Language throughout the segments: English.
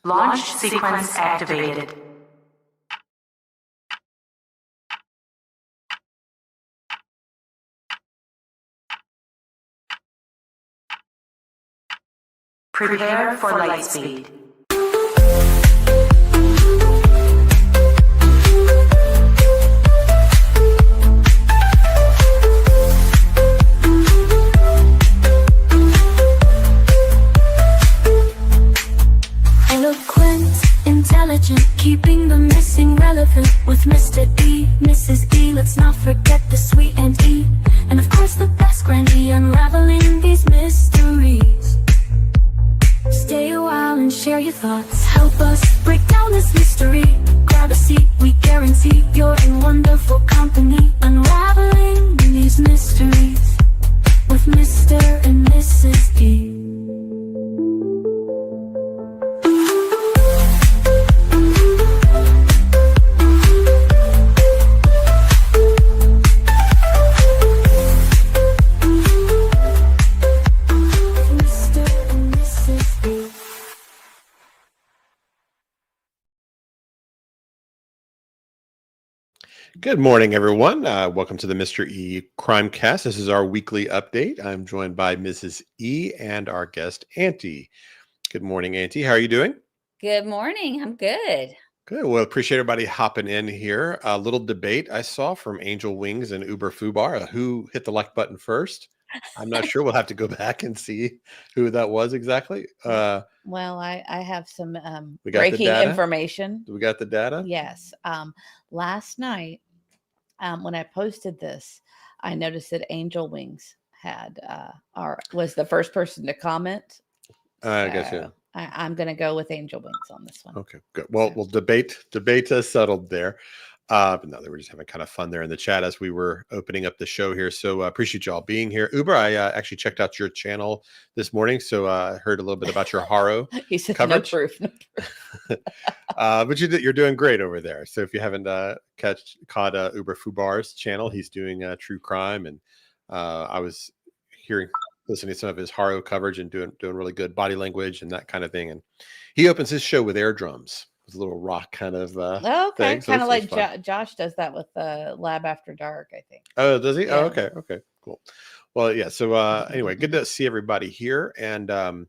Launch sequence activated. Prepare for light speed. Intelligent, keeping the missing relevant with Mr. E, Mrs. E. Let's not forget the sweet and E, and of course the best Grandy, unraveling these mysteries. Stay a while and share your thoughts. Help us break down this mystery. Grab a seat, we guarantee you're in wonderful company. Unraveling these mysteries with Mr. and Mrs. E. Good morning, everyone. Welcome to the Mr.ECrimecast. This is our weekly update. I'm joined by Mrs. E and our guest, Auntie. Good morning, Auntie. How are you doing? Good morning. I'm good. Good. Well, appreciate everybody hopping in here. A little debate I saw from Angel Wings and Uber Fubar. Who hit the like button first? I'm not sure. We'll have to go back and see who that was exactly. Well, I have some We got the breaking data? information. We got the data? Yes. Last night, when I posted this, I noticed that Angel Wings was the first person to comment. I guess, yeah. I'm going to go with Angel Wings on this one. Okay, good. Well, we'll debate is settled there. But no, they were just having kind of fun there in the chat as we were opening up the show here. So appreciate y'all being here. Uber, I actually checked out your channel this morning, so I heard a little bit about your Haro He said, coverage. No proof. But you're doing great over there. So if you haven't caught Uber Fubar's channel, he's doing true crime, and I was listening to some of his Haro coverage and doing really good body language and that kind of thing. And he opens his show with air drums. A little rock kind of okay, thing. kind of like Josh does that with Lab After Dark, I think. Oh, does he? Yeah. Oh, okay, cool. Well, yeah. So anyway, good to see everybody here, and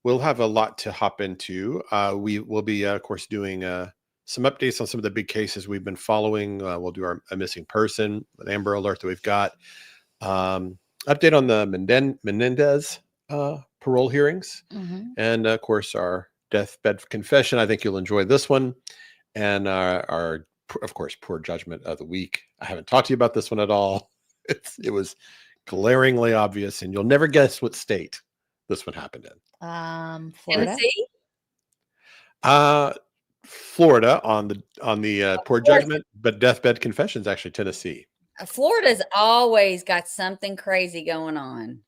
we'll have a lot to hop into. We will be, of course, doing some updates on some of the big cases we've been following. We'll do a missing person, an Amber Alert that we've got. Update on the Menendez parole hearings, and of course our deathbed confession. I think you'll enjoy this one, and our of course poor judgment of the week. I haven't talked to you about this one at all. It was glaringly obvious, and you'll never guess what state this one happened in. Florida. Florida on the poor judgment, but deathbed confession is actually Tennessee. Florida's always got something crazy going on.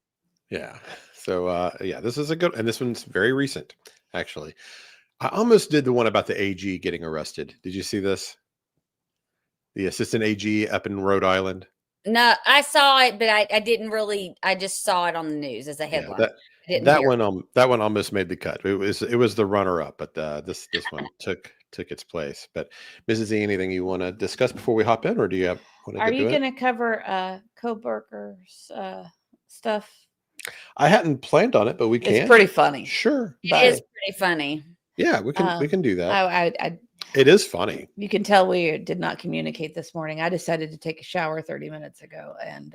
Yeah. So yeah, this is a good, and this one's very recent, actually. I almost did the one about the AG getting arrested. Did you see this? The assistant AG up in Rhode Island. No, I saw it, but I didn't really. I just saw it on the news as a headline. Yeah, that one almost made the cut. It was the runner up, but this one took its place. But Mrs. E, anything you want to discuss before we hop in, or do you have? Are you going to cover co-workers stuff? I hadn't planned on it, but we can. It's pretty funny. Sure, it is pretty funny. Yeah, we can do that. It is funny. You can tell we did not communicate this morning. I decided to take a shower 30 minutes ago, and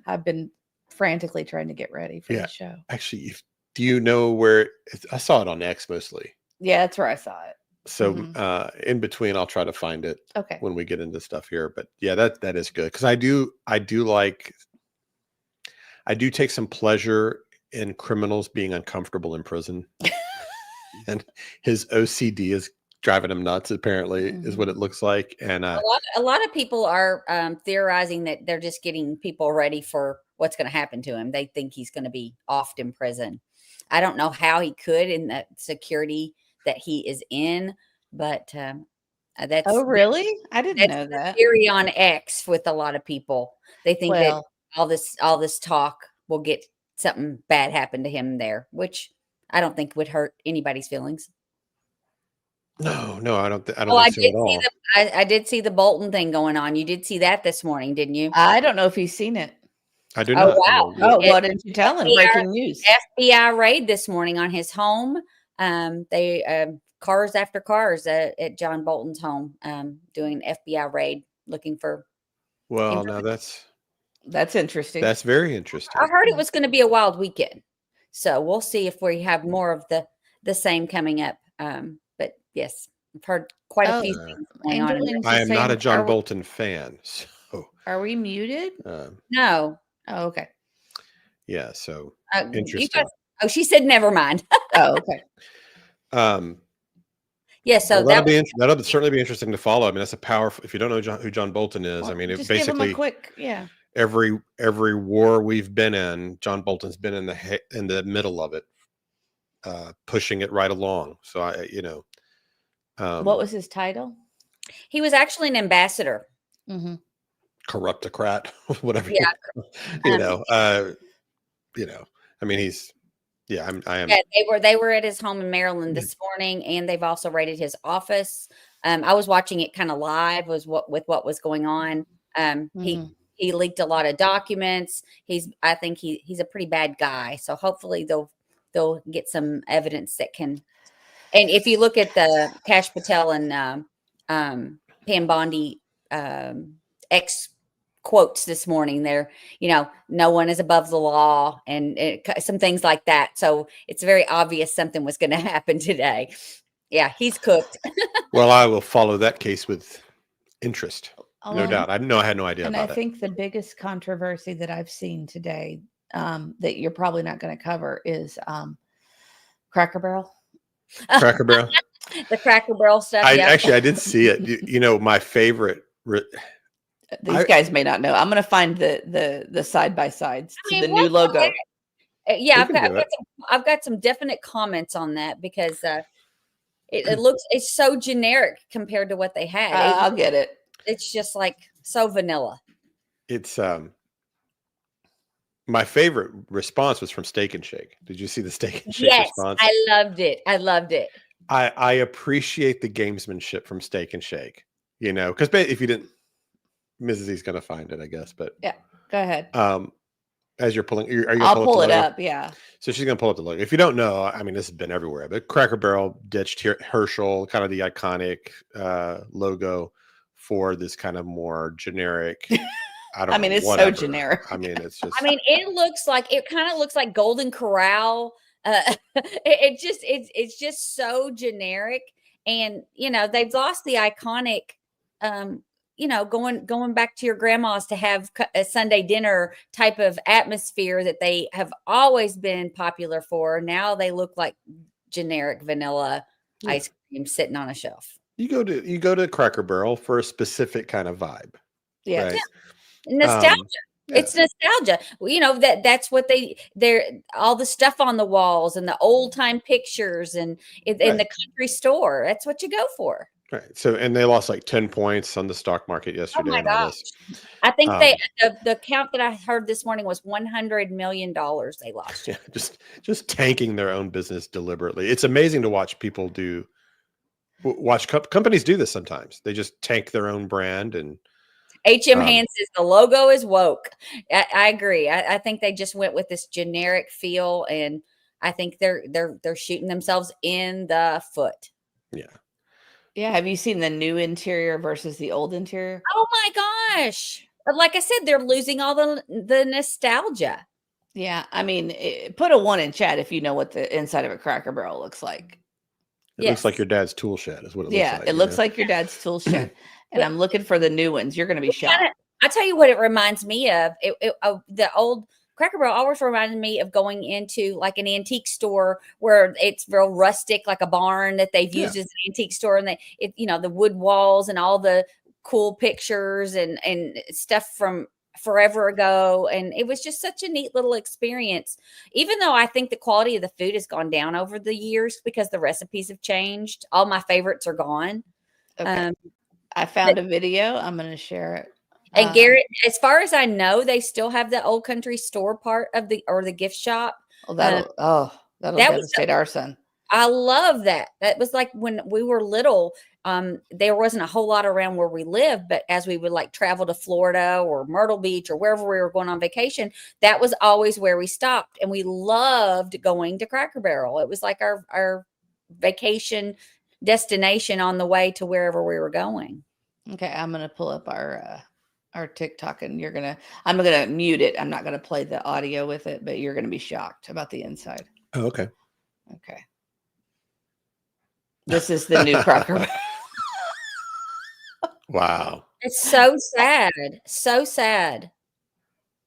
I've been frantically trying to get ready for the show. Actually, do you know where? I saw it on X mostly. Yeah, that's where I saw it. So in between, I'll try to find it. Okay. When we get into stuff here, but yeah, that is good because I do take some pleasure in criminals being uncomfortable in prison, and his OCD is driving him nuts. Apparently, is what it looks like. And a lot of people are theorizing that they're just getting people ready for what's going to happen to him. They think he's going to be offed in prison. I don't know how he could in the security that he is in, but that's really? I didn't know that. Theory on X with a lot of people. They think that all this talk will get something bad happen to him there, which I don't think would hurt anybody's feelings. No, I don't Oh, think so at all. I did see the Bolton thing going on. You did see that this morning, didn't you? I don't know if you've seen it. I do Oh, not. wow. Oh, why didn't you tell him? Breaking news. FBI raid this morning on his home. They cars after cars at John Bolton's home, doing an FBI raid looking for. Well, now That's interesting. that's very interesting. I heard it was going to be a wild weekend, so we'll see if we have more of the same coming up. But yes, I've heard quite a few things going on. I am not a John Bolton fan, so Are we muted? No. Oh, okay. Yeah, so You interesting. guys, she said never mind. Oh, okay. Yeah, so well, that'll certainly be interesting to follow. I mean, that's a powerful. If you don't know who John Bolton is, Well, I mean, it just give him basically a quick, every war we've been in, John Bolton's been in the middle of it, pushing it right along. So what was his title? he was actually an ambassador. Mm-hmm. Corruptocrat, whatever. Yeah. I mean, he's. Yeah, I am. Yeah, they were at his home in Maryland this morning, and they've also raided his office. I was watching it kind of live with what was going on. He leaked a lot of documents. I think he's a pretty bad guy. So hopefully they'll get some evidence that can. And if you look at the Kash Patel and Pam Bondi ex quotes this morning, they're, no one is above the law and some things like that. So it's very obvious something was going to happen today. Yeah, he's cooked. Well, I will follow that case with interest. No doubt. I had no idea about it. And I think the biggest controversy that I've seen today that you're probably not going to cover is Cracker Barrel. Cracker Barrel. The Cracker Barrel stuff. I did see it. My favorite. These guys may not know. I'm going to find the side by sides to the new logo. Yeah, I've got some definite comments on that because it's so generic compared to what they had. I'll get it. It's just like so vanilla. It's my favorite response was from Steak and Shake. Did you see the Steak and Shake response? I loved it. I appreciate the gamesmanship from Steak and Shake. Because if you didn't. Mrs. E's gonna find it, I guess. But yeah, go ahead. As you're pulling, are you gonna I'll pull it up. Yeah. So she's gonna pull up the logo. If you don't know, I mean, this has been everywhere. But Cracker Barrel ditched Herschel, kind of the iconic logo for this kind of more generic. It's so generic. I mean, it's just. It kind of looks like Golden Corral. It's just so generic, and they've lost the iconic. Going back to your grandma's to have a Sunday dinner type of atmosphere that they have always been popular for. Now they look like generic vanilla ice cream sitting on a shelf. You go to Cracker Barrel for a specific kind of vibe. Yes. Right? Yeah. Nostalgia. It's nostalgia. Well, that's what they're all the stuff on the walls and the old time pictures and in the country store. That's what you go for. Right. So, and they lost like 10 points on the stock market yesterday. Oh my gosh. I think the count that I heard this morning was $100 million they lost. Yeah, just tanking their own business deliberately. It's amazing to watch people watch companies do this sometimes. They just tank their own brand. And HM Hand says the logo is woke. I agree. I think they just went with this generic feel, and I think they're shooting themselves in the foot. Yeah. Yeah, have you seen the new interior versus the old interior? Oh my gosh. Like I said, they're losing all the nostalgia. Yeah, I mean, put a 1 in chat if you know what the inside of a Cracker Barrel looks like. It looks like your dad's tool shed is what it looks like. Yeah, it looks like your dad's tool shed. And I'm looking for the new ones. You're going to be shocked. I tell you what it reminds me of. The old Cracker Barrel always reminded me of going into like an antique store where it's real rustic, like a barn that they've used as an antique store, and the wood walls and all the cool pictures and stuff from forever ago. And it was just such a neat little experience, even though I think the quality of the food has gone down over the years because the recipes have changed. All my favorites are gone. Okay. I found a video. I'm going to share it. And Garrett, as far as I know, they still have the old country store part of the gift shop. Oh, That'll That was devastate our son. I love that. That was like when we were little, there wasn't a whole lot around where we lived, but as we would like travel to Florida or Myrtle Beach or wherever we were going on vacation, that was always where we stopped. And we loved going to Cracker Barrel. It was like our vacation destination on the way to wherever we were going. Okay, I'm gonna pull up our TikTok, and I'm gonna mute it. I'm not gonna play the audio with it, but you're gonna be shocked about the inside. Oh, okay. Okay. This is the new Cracker Barrel. Wow. It's so sad. So sad.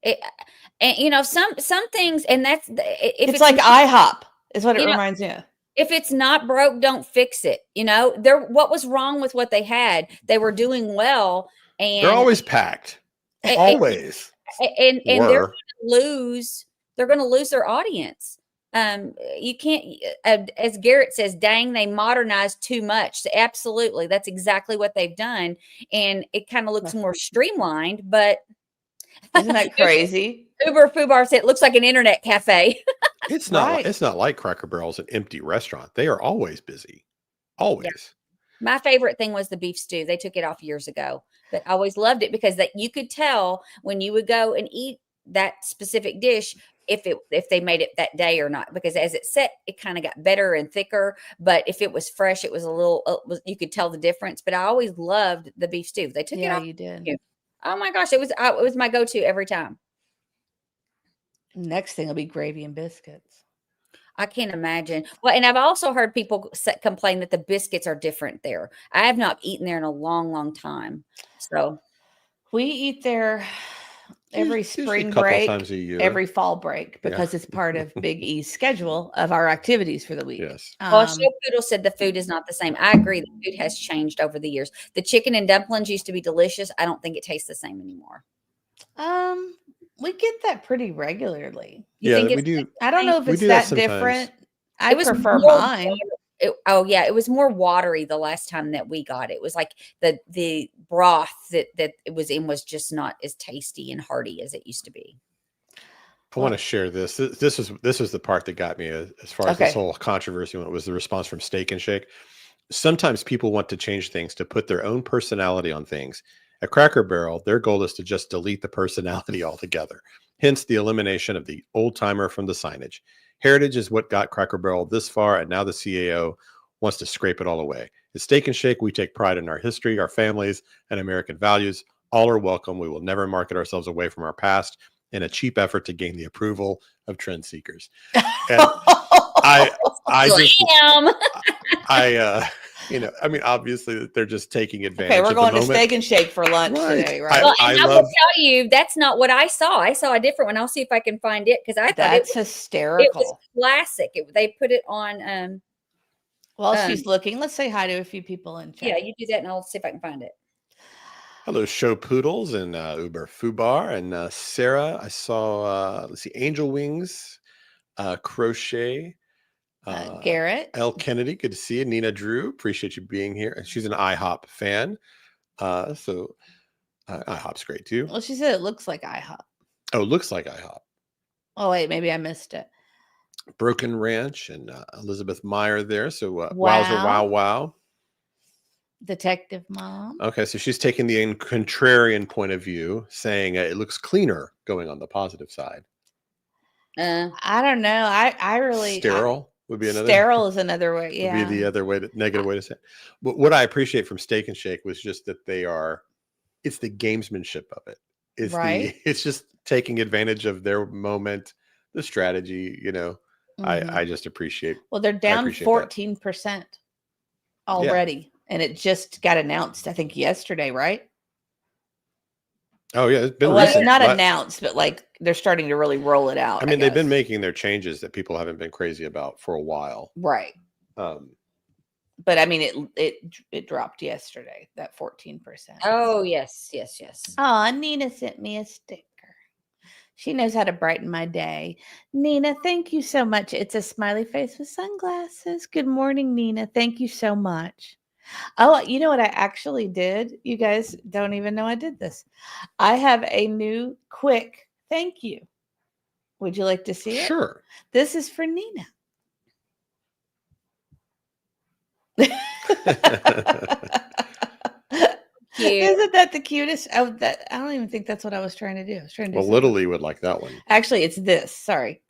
And some things, and that's if It's like IHOP is what it you know, reminds me of. if it's not broke, don't fix it. What was wrong with what they had? They were doing well, and They're always packed. Always. and they're Were. they're going to lose their audience. You can't, as Garrett says, dang, they modernized too much. Absolutely. That's exactly what they've done. And it kind of looks more streamlined, but Isn't that crazy? Uber Fubar said it looks like an internet cafe. It's not. Right. It's not like Cracker Barrel's an empty restaurant. They are always busy. Always. My favorite thing was the beef stew. They took it off years ago, but I always loved it because that you could tell when you would go and eat that specific dish if they made it that day or not, because as it set, it kind of got better and thicker. But if it was fresh, it was a little. You could tell the difference. But I always loved the beef stew. They took it Yeah, off. you did. Oh my gosh, it was my go-to every time. Next thing will be gravy and biscuits. I can't imagine. Well, and I've also heard people complain that the biscuits are different there. I have not eaten there in a long, long time. So We eat there every Usually spring a couple break, times a year. every fall break, because it's part of Big E's schedule of our activities for the week. Yes. well, Show Poodle said the food is not the same. I agree. The food has changed over the years. The chicken and dumplings used to be delicious. I don't think it tastes the same anymore. We get that pretty regularly. You think we it's do. I don't know if We it's do that that sometimes. different. I It was prefer more mine. it was more watery the last time that we got it. It was like the broth that it was in was just not as tasty and hearty as it used to be. I want to share this. This was the part that got me as far as this whole controversy went, was the response from Steak and Shake. Sometimes people want to change things to put their own personality on things. At Cracker Barrel, their goal is to just delete the personality altogether. Hence the elimination of the old timer from the signage. Heritage is what got Cracker Barrel this far, and now the CAO wants to scrape it all away. At Steak and Shake, we take pride in our history, our families, and American values. All are welcome. We will never market ourselves away from our past in a cheap effort to gain the approval of trend seekers. And I mean, obviously they're just taking advantage. Okay, we're going of to the moment. Steak and Shake for lunch today, right? Well, and I will tell you, that's not what I saw. I saw a different one. I'll see if I can find it because I thought That's it hysterical. was classic. They put it on. While she's looking, let's say hi to a few people in chat. Yeah, you do that, and I'll see if I can find it. Hello, Show Poodles and Uber Fubar and Sarah. I saw, let's see, Angel Wings, Crochet, Garrett, L. Kennedy. Good to see you. Nina Drew, appreciate you being here. And she's an IHOP fan. So IHOP's great too. Well, she said it looks like IHOP. Oh, looks like IHOP. Oh, wait, maybe I missed it. Broken Ranch and Elizabeth Meyer there. So Wow. Wowzer, wow. Detective Mom. Okay, so she's taking the contrarian point of view, saying it looks cleaner going on the positive side. I don't know. I really Sterile would be another. Sterile is another way. Yeah. Would be the other way, negative way to say it. But what I appreciate from Steak and Shake was just that it's the gamesmanship of it. It's right. It's just taking advantage of their moment, the strategy, I just appreciate. Well, they're down 14% already. Yeah. And it just got announced, I think, yesterday, right? Oh, yeah. It's been it's not announced, but like they're starting to really roll it out. I mean, they've been making their changes that people haven't been crazy about for a while. Right. But I mean, it dropped yesterday, that 14%. Oh, yes. Oh, Nina sent me a sticker. She knows how to brighten my day. Nina, thank you so much. It's a smiley face with sunglasses. Good morning, Nina. Thank you so much. Oh, you know what I actually did? You guys don't even know I did this. I have a new quick thank you. Would you like to see it? Sure. This is for Nina. Cute. Isn't that the cutest? I don't even think that's what I was trying to do. I was trying to do Well, something Little else. Lee would like that one. Actually, it's this. Sorry.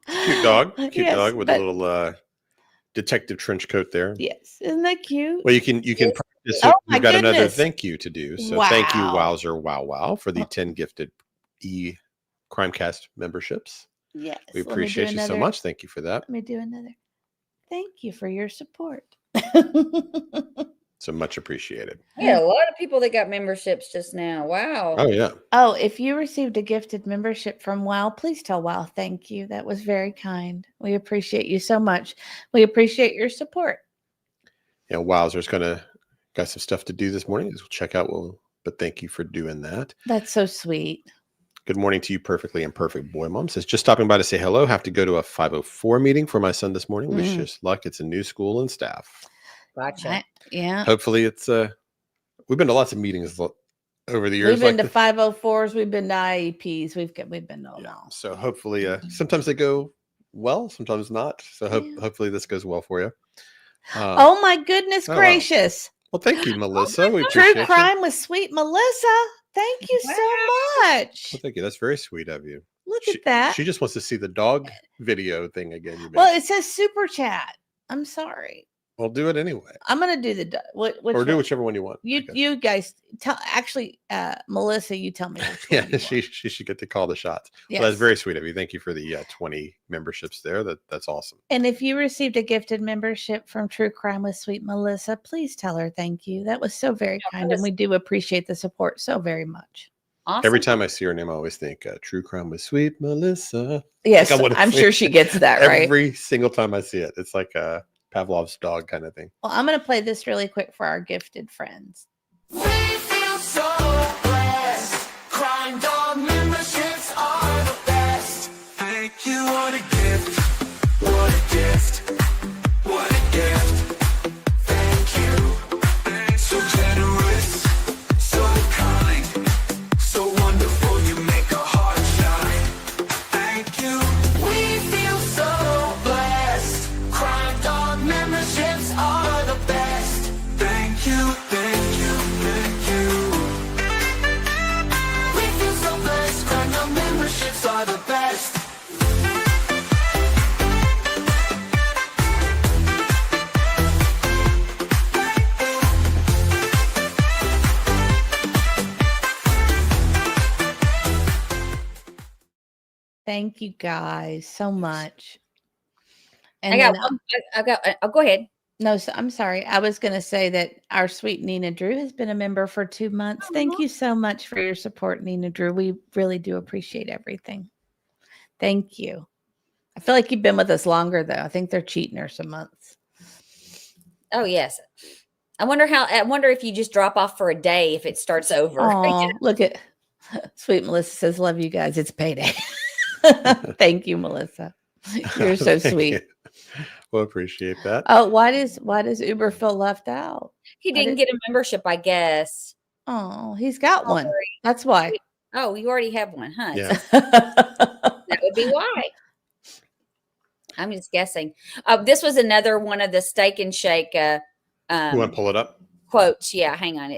Cute dog. Cute Yes, dog with but- a little detective trench coat there. Yes, isn't that cute? Well, you can practice Oh, it. my You've got another goodness. thank you to do. So thank you, Wow. Wowzer Wow, for the 10 gifted Crimecast memberships. Yes. We let me do appreciate you so another- much. Thank you for that. Let me do another. Thank you for your support. So much appreciated. We had a lot of people that got memberships just now. Wow. Oh yeah. Oh, if you received a gifted membership from Wow, please tell Wow thank you. That was very kind. We appreciate you so much. We appreciate your support. Yeah, Wowzer's got some stuff to do this morning. We'll check out. But thank you for doing that. That's so sweet. Good morning to you, Perfectly Imperfect Boy Mom. Says, just stopping by to say hello. Have to go to a 504 meeting for my son this morning. Wish us luck. It's a new school and staff. Gotcha. Yeah. Hopefully it's we've been to lots of meetings over the years. We've been like to 504s. We've been to IEPs. We've been to all yeah. that. So hopefully sometimes they go well, sometimes not. So Yeah. hopefully this goes well for you. Oh my goodness oh, wow. gracious. Well, thank you, Melissa. We True appreciate you. crime with sweet Melissa. Thank you so much. Well, thank you. That's very sweet of you. Look at that. She just wants to see the dog video thing again. You Well, made. it says super chat. I'm sorry. We'll do it anyway. I'm gonna do the Or do whichever one you want. I guess. you guys tell. Actually, Melissa, you tell me. Which Yeah, one you she want. should get to call the shots. Yes. Well, that's very sweet of you. Thank you for the 20 memberships there. That's awesome. And if you received a gifted membership from True Crime with Sweet Melissa, please tell her thank you. That was so very kind, and we do appreciate the support so very much. Awesome. Every time I see her name, I always think True Crime with Sweet Melissa. Yes, I wanna I'm say sure she gets that right. Every single time I see it, it's like Pavlov's dog kind of thing. Well, I'm going to play this really quick for our gifted friends. We feel so blessed. Crime Dawg memberships are the best. Thank you, what a gift. What a gift. What a gift. Thank you. So generous. So kind. So wonderful. You make a heart shine. Thank you. We feel so blessed. Crime Dawg memberships are the best. Thank you. Thank you. Thank you. We feel so blessed. Crime Dawg memberships are the best. Thank you guys so much. And I got then, one. I got. Oh, go ahead. no, so, I'm sorry. I was going to say that our sweet Nina Drew has been a member for 2 months. Thank you so much for your support, Nina Drew. We really do appreciate everything. Thank you. I feel like you've been with us longer, though. I think they're cheating her some months. Oh yes. I wonder if you just drop off for a day if it starts over. Oh, look at sweet Melissa says, "Love you guys. It's payday." Thank you, Melissa. You're so Thank sweet. you. We'll appreciate that. Oh, why does Uber feel left out? He I didn't did- get a membership, I guess. Oh, he's got one. Sorry. That's why. Oh, you already have one, huh? Yeah. That would be why. I'm just guessing. This was another one of the Steak and Shake You want to pull it up? quotes. Yeah, hang on.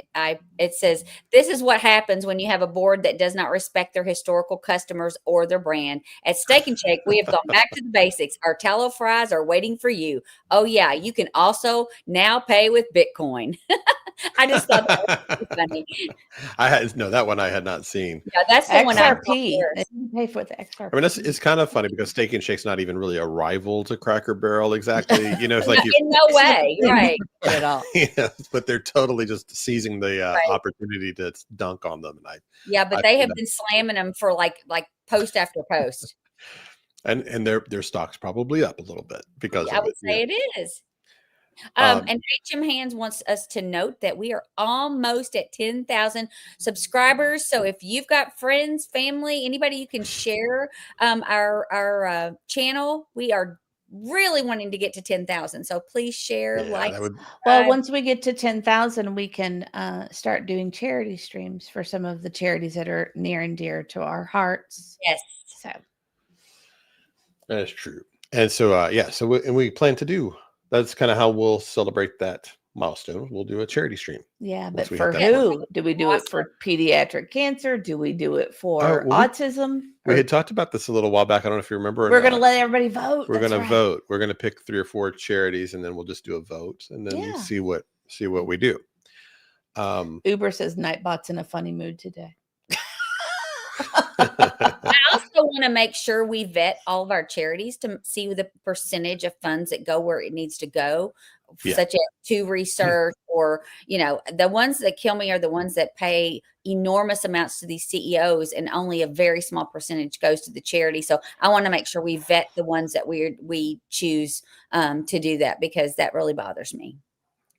It says, "This is what happens when you have a board that does not respect their historical customers or their brand. At Steak and Shake, we have gone back to the basics. Our tallow fries are waiting for you. Oh yeah, you can also now pay with Bitcoin." I just thought that was really funny. That one I had not seen. Yeah, that's the one I XRP. They first. didn't pay for the XRP. I mean, it's kind of funny because Steak and Shake's not even really a rival to Cracker Barrel exactly. You know, it's like In no way, right? at all. but they're totally just seizing the Right. opportunity to dunk on them, Yeah, but I they feel have that. been slamming them for like post after post. and their stock's probably up a little bit because I of would it. say Yeah. it is. Um, And HM Hands wants us to note that we are almost at 10,000 subscribers. So if you've got friends, family, anybody you can share our channel, we are really wanting to get to 10,000. So please share, Yeah, like, that would. Well, subscribe. once we get to 10,000, we can start doing charity streams for some of the charities that are near and dear to our hearts. Yes. So That is true. And so, so we plan to do. That's kind of how we'll celebrate that milestone. We'll do a charity stream. yeah, Once but we for hit that point. who? Do we do it for pediatric cancer? Do we do it for well, autism? We Or- had talked about this a little while back. I don't know if you remember. or we're going to not. let everybody vote. We're That's going to right. vote. We're going to pick 3 or 4 charities, and then we'll just do a vote, and then Yeah. see what we do. Uber says Nightbot's in a funny mood today. I also want to make sure we vet all of our charities to see the percentage of funds that go where it needs to go, Yeah. such as to research, or, the ones that kill me are the ones that pay enormous amounts to these CEOs and only a very small percentage goes to the charity. So I want to make sure we vet the ones that we choose to do that, because that really bothers me.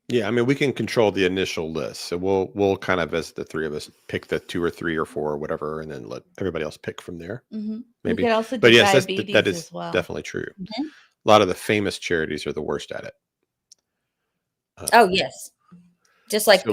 Yeah, I mean, we can control the initial list, so we'll kind of, as the 3 of us, pick the 2 or 3 or 4 or whatever, and then let everybody else pick from there. Mm-hmm. Maybe. We could also do But yes, diabetes that is as well. definitely true. Mhm. A lot of the famous charities are the worst at it. Oh yes. Just like So-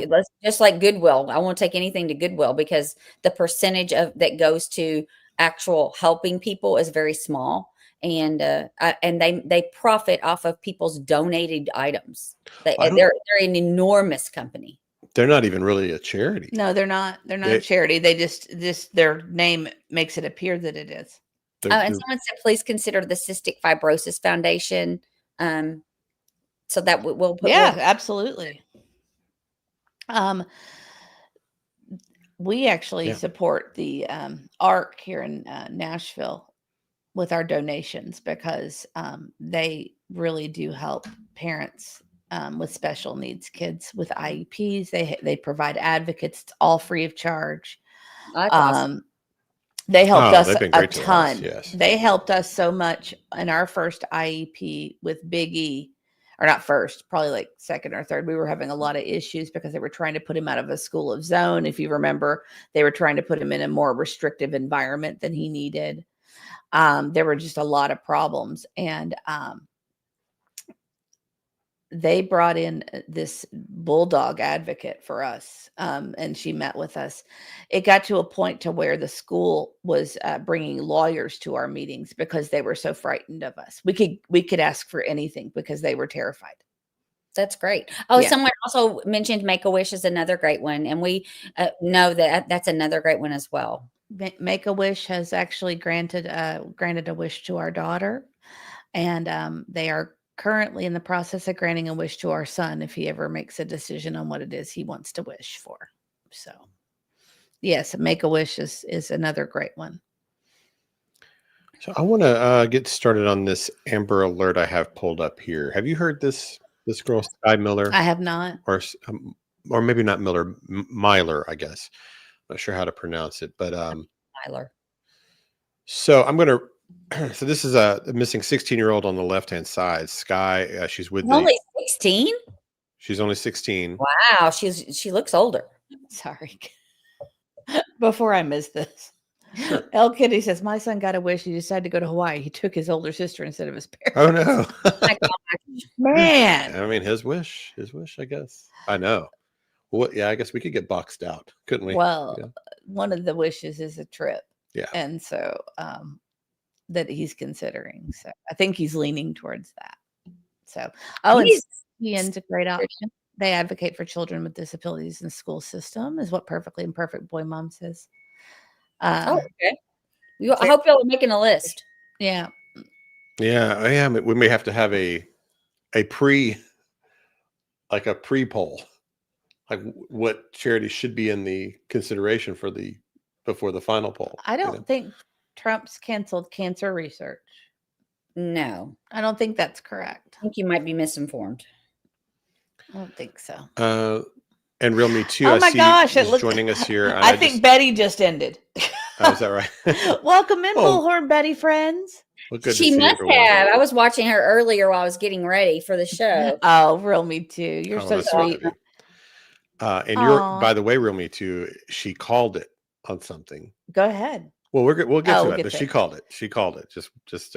Goodwill. I won't take anything to Goodwill because the percentage of that goes to actual helping people is very small, and they profit off of people's donated items. They're an enormous company. They're not even really a charity. No, they're not. They're not They- a charity. They just their name makes it appear that it is. They're- And they're- someone said, please consider the Cystic Fibrosis Foundation. So that we'll put. Yeah, absolutely. We actually Yeah. support the ARC here in Nashville with our donations because they really do help parents with special needs kids with IEPs. They provide advocates. It's all free of charge. That's awesome. They helped us they've been a great to us, ton. yes. They helped us so much in our first IEP with Big E, or not first, probably like second or third. We were having a lot of issues because they were trying to put him out of a school of zone. If you remember, they were trying to put him in a more restrictive environment than he needed. There were just a lot of problems. And they brought in this bulldog advocate for us, and she met with us. It got to a point to where the school was bringing lawyers to our meetings because they were so frightened of us. We could ask for anything because they were terrified. That's great. Oh, Yeah. someone also mentioned Make-A-Wish is another great one. And we know that that's another great one as well. Make-A-Wish has actually granted a wish to our daughter, and they are currently in the process of granting a wish to our son if he ever makes a decision on what it is he wants to wish for. So yes, Make-A-Wish is another great one. So I want to get started on this Amber Alert I have pulled up here. Have you heard this girl, Sky Miller? I have not. Or maybe not Miller, Myler, I guess. I'm not sure how to pronounce it, but Tyler. so I'm gonna. So this is a missing 16-year-old on the left-hand side. Sky, she's with Only 16? She's only 16. Wow, she looks older. Sorry. Before I miss this, Sure. El Kitty says, my son got a wish. He decided to go to Hawaii. He took his older sister instead of his parents. Oh no! My gosh. Man. I mean, his wish, I guess. I know. Well, yeah, I guess we could get boxed out, couldn't we? Well, Yeah. one of the wishes is a trip. Yeah. And so that he's considering. So I think he's leaning towards that. So, and ESPN's a great option. They advocate for children with disabilities in the school system, is what Perfectly Imperfect Boy Mom says. Oh, okay. I hope y'all are making a list. Yeah. Yeah, I am. We may have to have a pre poll, like what charity should be in the consideration before the final poll. I don't think Trump's canceled cancer research. No, I don't think that's correct. I think you might be misinformed. I don't think so. And Real Me Too. Oh my gosh, is joining us here. and I think Betty just ended. Oh, is that right? Welcome in, Oh. Bullhorn Betty friends. Well, good to She see must everyone. have. I was watching her earlier while I was getting ready for the show. Oh, Real Me Too. You're Oh, so that's sweet. sweet. And Aw. by the way, Real Me Too, she called it on something. Go ahead. Well, we'll get Oh, to we'll it, get but to she it. called it. She called it. Just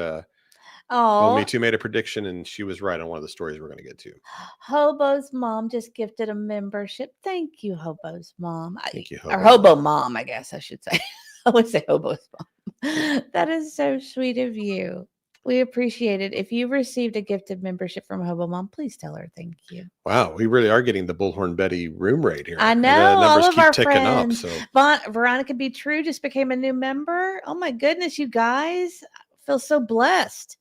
Well, Me Oh, Too made a prediction, and she was right on one of the stories we're going to get to. Hobo's mom just gifted a membership. Thank you, Hobo's mom. Thank you, Or Hobo Hobo Mom. mom, I guess I should say. I would say Hobo's mom. That is so sweet of you. We appreciate it. If you received a gifted membership from Hobo Mom, please tell her thank you. Wow, we really are getting the Bullhorn Betty room rate here. I And know, the all numbers of keep our ticking up. friends. So Veronica Be True just became a new member. Oh my goodness, you guys. I feel so blessed.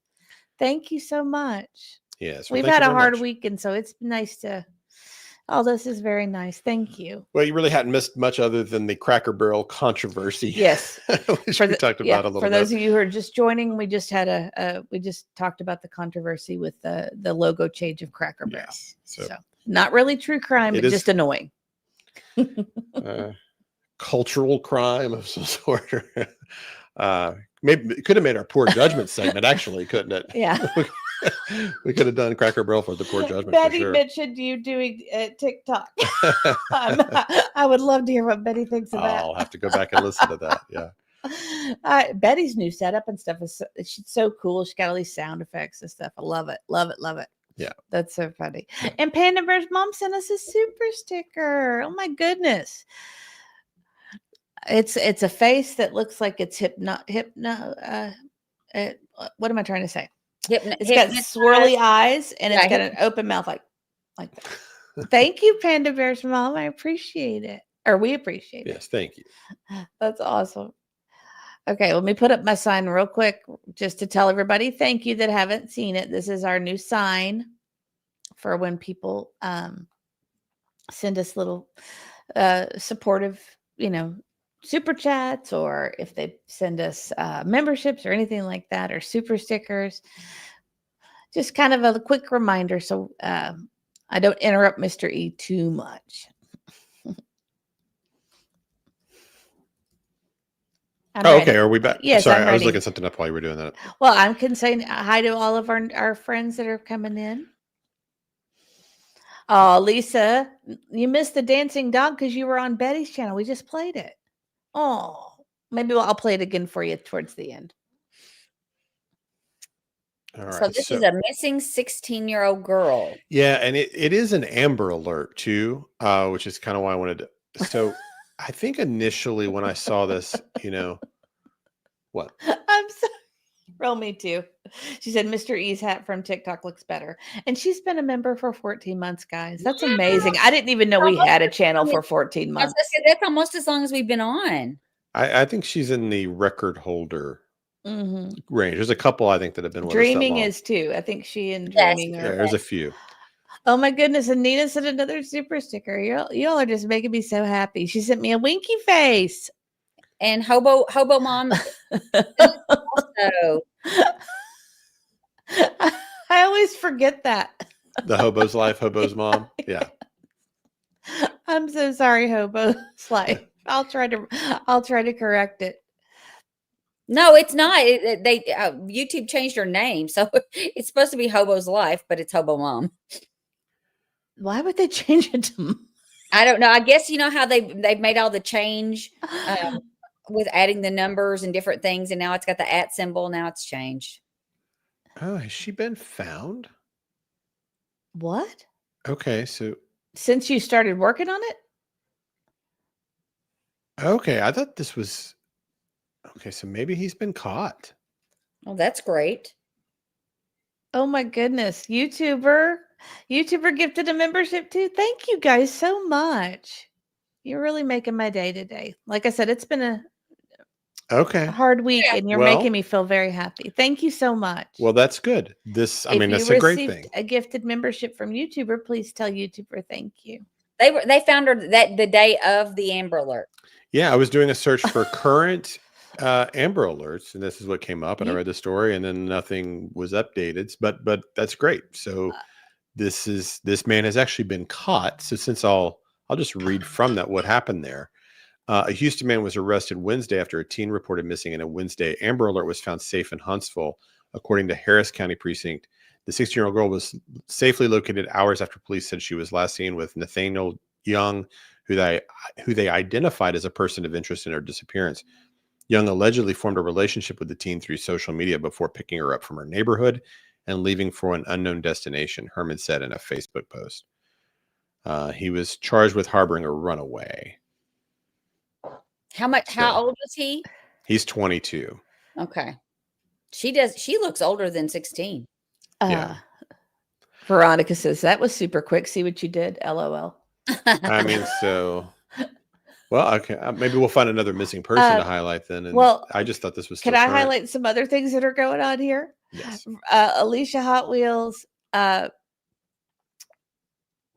Thank you so much. yes, We've had a hard week, and so it's nice to. Oh, this is very nice. Thank you. Well, you really hadn't missed much other than the Cracker Barrel controversy. Yes, which we talked about a little for bit. those of you who are just joining, we just had we just talked about the controversy with the logo change of Cracker Barrel. Yes, So not really true crime, It but is- just annoying. Cultural crime of some sort. Maybe it could have made our poor judgment segment, actually, couldn't it? Yeah. We could have done Cracker Barrel for the poor judgment. Betty for sure. mentioned you doing TikTok. I would love to hear what Betty thinks of that. I'll have to go back and listen to that. Yeah. Betty's new setup and stuff is she's so cool. She's got all these sound effects and stuff. I love it. Love it. Love it. Yeah. That's so funny. And Panda Bear's mom sent us a super sticker. Oh my goodness. It's a face that looks like it's what am I trying to say? It's got swirly eyes and it's got an open mouth like that. Thank you, Panda Bear's mom. I appreciate it. Or we appreciate it. Yes. Thank you. That's awesome. Okay, let me put up my sign real quick just to tell everybody thank you that haven't seen it. This is our new sign for when people send us little supportive, super chats, or if they send us memberships or anything like that, or super stickers. Just kind of a quick reminder so I don't interrupt Mr. E too much. Okay. Are we back? Yes, Sorry, I'm I was ready. looking something up while you were doing that. Well, I'm saying hi to all of our friends that are coming in. Oh, Lisa, you missed the dancing dog because you were on Betty's channel. We just played it. Oh, maybe I'll play it again for you towards the end. All right. So this is a missing 16-year-old girl. Yeah, and it is an Amber Alert too, which is kind of why I wanted to. So I think initially when I saw this, what? I'm sorry. Roll me too. She said Mr. E's hat from TikTok looks better. And she's been a member for 14 months, guys. That's amazing. I didn't even know we had a channel for 14 months. That's almost as long as we've been on. I think she's in the record holder Mm-hmm. range. There's a couple I think that have been with Dreaming us that long. is too. I think she and Yes. Dreaming Yeah, are. there's a few. Oh my goodness. And Nina sent another super sticker. Y'all are just making me so happy. She sent me a winky face. And Hobo Mom also. I always forget that. The Hobo's Life, Hobo's Mom. Yeah. I'm so sorry, Hobo's Life. I'll try to correct it. No, it's not. They YouTube changed her name, so it's supposed to be Hobo's Life, but it's Hobo Mom. Why would they change it to? I don't know. I guess you know how they've made all the change with adding the numbers and different things, and now it's got the @ symbol. Now it's changed. Oh, has she been found? What? Okay, so Since you started working on it? okay, I thought this was okay. So maybe he's been caught. Well, that's great. Oh my goodness. YouTuber gifted a membership too. Thank you guys so much. You're really making my day today. Like I said, it's been a Okay. hard week and you're Well- making me feel very happy. Thank you so much. Well, that's good. This, I If mean, you that's a great received thing. a gifted membership from YouTuber, please tell YouTuber thank you. They found her that the day of the Amber Alert. Yeah, I was doing a search for current Amber Alerts, and this is what came up. And I read the story, and then nothing was updated. But that's great. So this man has actually been caught. So since I'll just read from that what happened there. A Houston man was arrested Wednesday after a teen reported missing, and a Wednesday Amber Alert was found safe in Huntsville, according to Harris County Precinct. The 16-year-old girl was safely located hours after police said she was last seen with Nathaniel Young, who they identified as a person of interest in her disappearance. Young allegedly formed a relationship with the teen through social media before picking her up from her neighborhood and leaving for an unknown destination, Herman said in a Facebook post. He was charged with harboring a runaway. How old is he? He's 22. Okay. She looks older than 16. Yeah. Veronica says that was super quick. See what you did? LOL. I mean, so well, okay. Maybe we'll find another missing person to highlight then. And well, I just thought this was. Can I highlight some other things that are going on here? Yes. Alicia Hot Wheels sent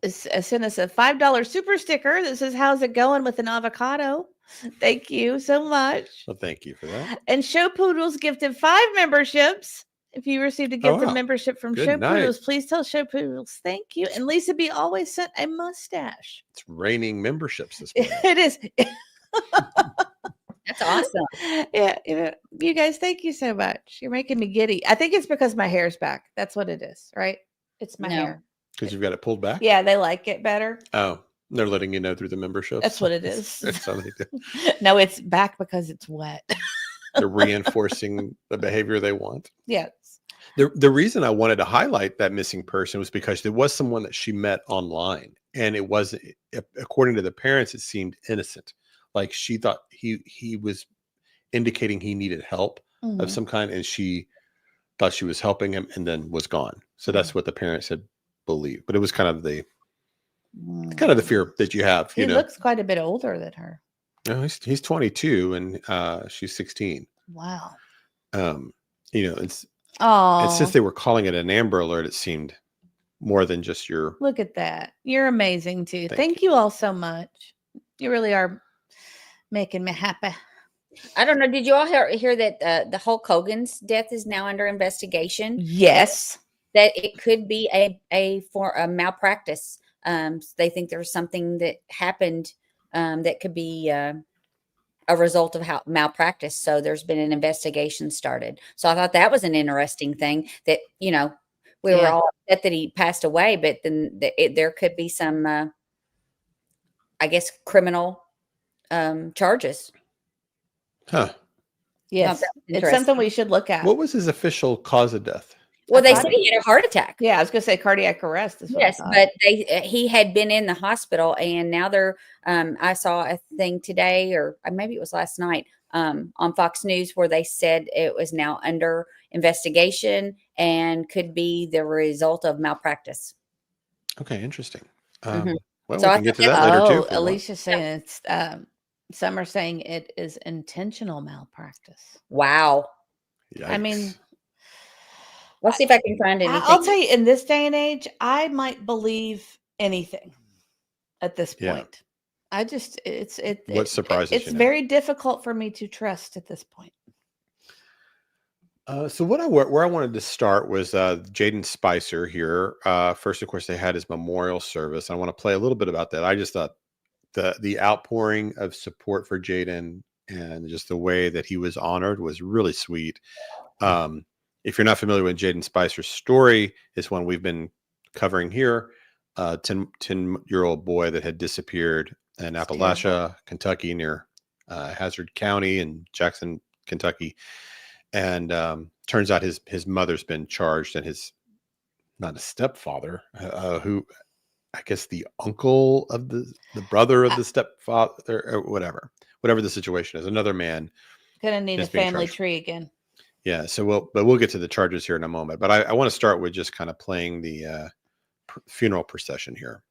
us a $5 super sticker that says, "How's it going with an avocado?" Thank you so much. Well, thank you for that. And Show Poodles gifted 5 memberships. If you received a gift of membership from Show Poodles, please tell Show Poodles thank you. And Lisa B always sent a mustache. It's raining memberships this morning. It is. That's awesome. Yeah, you guys, thank you so much. You're making me giddy. I think it's because my hair's back. That's what it is, right? It's my hair. Because you've got it pulled back? Yeah, they like it better. Oh, they're letting you know through the membership. That's what it is. That's how they do. No, it's back because it's wet. They're reinforcing the behavior they want. Yes. The reason I wanted to highlight that missing person was because there was someone that she met online, and it was, according to the parents, it seemed innocent. Like she thought he was indicating he needed help of some kind, and she thought she was helping him, and then was gone. So that's what the parents had believed. But it was kind of the fear that you have. He looks quite a bit older than her. No, he's 22 and she's 16. Wow. It's oh, and since they were calling it an Amber Alert, it seemed more than just your. Look at that. You're amazing too. Thank you all so much. You really are making me happy. I don't know. Did you all hear that the Hulk Hogan's death is now under investigation? Yes. That it could be a malpractice. They think there's something that happened that could be a result of malpractice. So there's been an investigation started. So I thought that was an interesting thing that, we were all upset that he passed away, but then there could be some, I guess, criminal charges. Huh. Yes. It's something we should look at. What was his official cause of death? Well, they said he had a heart attack. Yeah, I was going to say cardiac arrest. Yes, but he had been in the hospital, and now they're. I saw a thing today, or maybe it was last night, on Fox News, where they said it was now under investigation and could be the result of malpractice. Okay, interesting. Mm-hmm. Well, so we can get to that later too. Alicia's saying it's. Some are saying it is intentional malpractice. Wow. Yikes. I mean. Let's see if I can find anything. I'll tell you, in this day and age, I might believe anything at this point. I just, what surprises you? It's very difficult for me to trust at this point. So where I wanted to start was Jaden Spicer here. First, of course, they had his memorial service. I want to play a little bit about that. I just thought the outpouring of support for Jaden and just the way that he was honored was really sweet. If you're not familiar with Jaden Spicer's story, it's one we've been covering here. 10-year-old boy that had disappeared in Appalachia, Kentucky, near Hazard County in Jackson, Kentucky. And turns out his mother's been charged, and his, not a stepfather, who I guess the uncle of the brother of the stepfather, or whatever the situation is, another man. Gonna need a family tree again. Yeah, so we'll get to the charges here in a moment, but I want to start with just kind of playing the funeral procession here.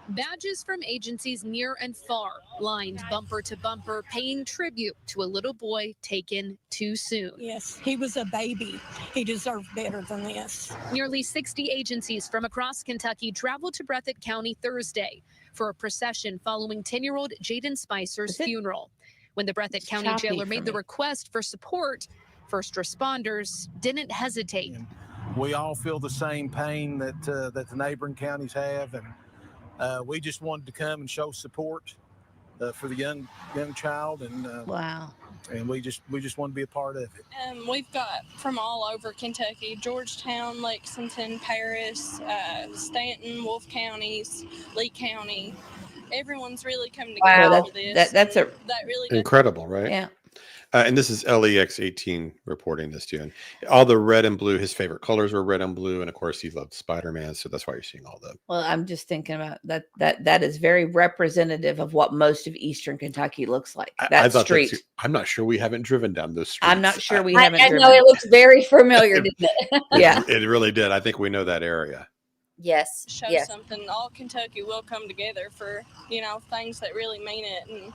Badges from agencies near and far lined bumper to bumper, paying tribute to a little boy taken too soon. Yes, he was a baby. He deserved better than this. Nearly 60 agencies from across Kentucky traveled to Breathitt County Thursday for a procession following 10-year-old Jaden Spicer's funeral. When the Breathitt County jailer made the request for support, first responders didn't hesitate. We all feel the same pain that the neighboring counties have, and we just wanted to come and show support for the young child, and wow, and we just want to be a part of it. We've got from all over Kentucky: Georgetown, Lexington, Paris, Stanton, Wolfe counties, Lee County. Everyone's really come together for this. That's that really incredible, right? Yeah. And this is LEX18 reporting this to you. And all the red and blue, his favorite colors were red and blue. And of course, he loved Spider-Man. So that's why you're seeing all the. Well, I'm just thinking about that is very representative of what most of Eastern Kentucky looks like. That street. I'm not sure we haven't driven down those streets. I'm not sure we haven't I driven. know it looks very familiar, didn't it? Yeah. It really did. I think we know that area. Yes. Show Yes. something. All Kentucky will come together for, things that really mean it. And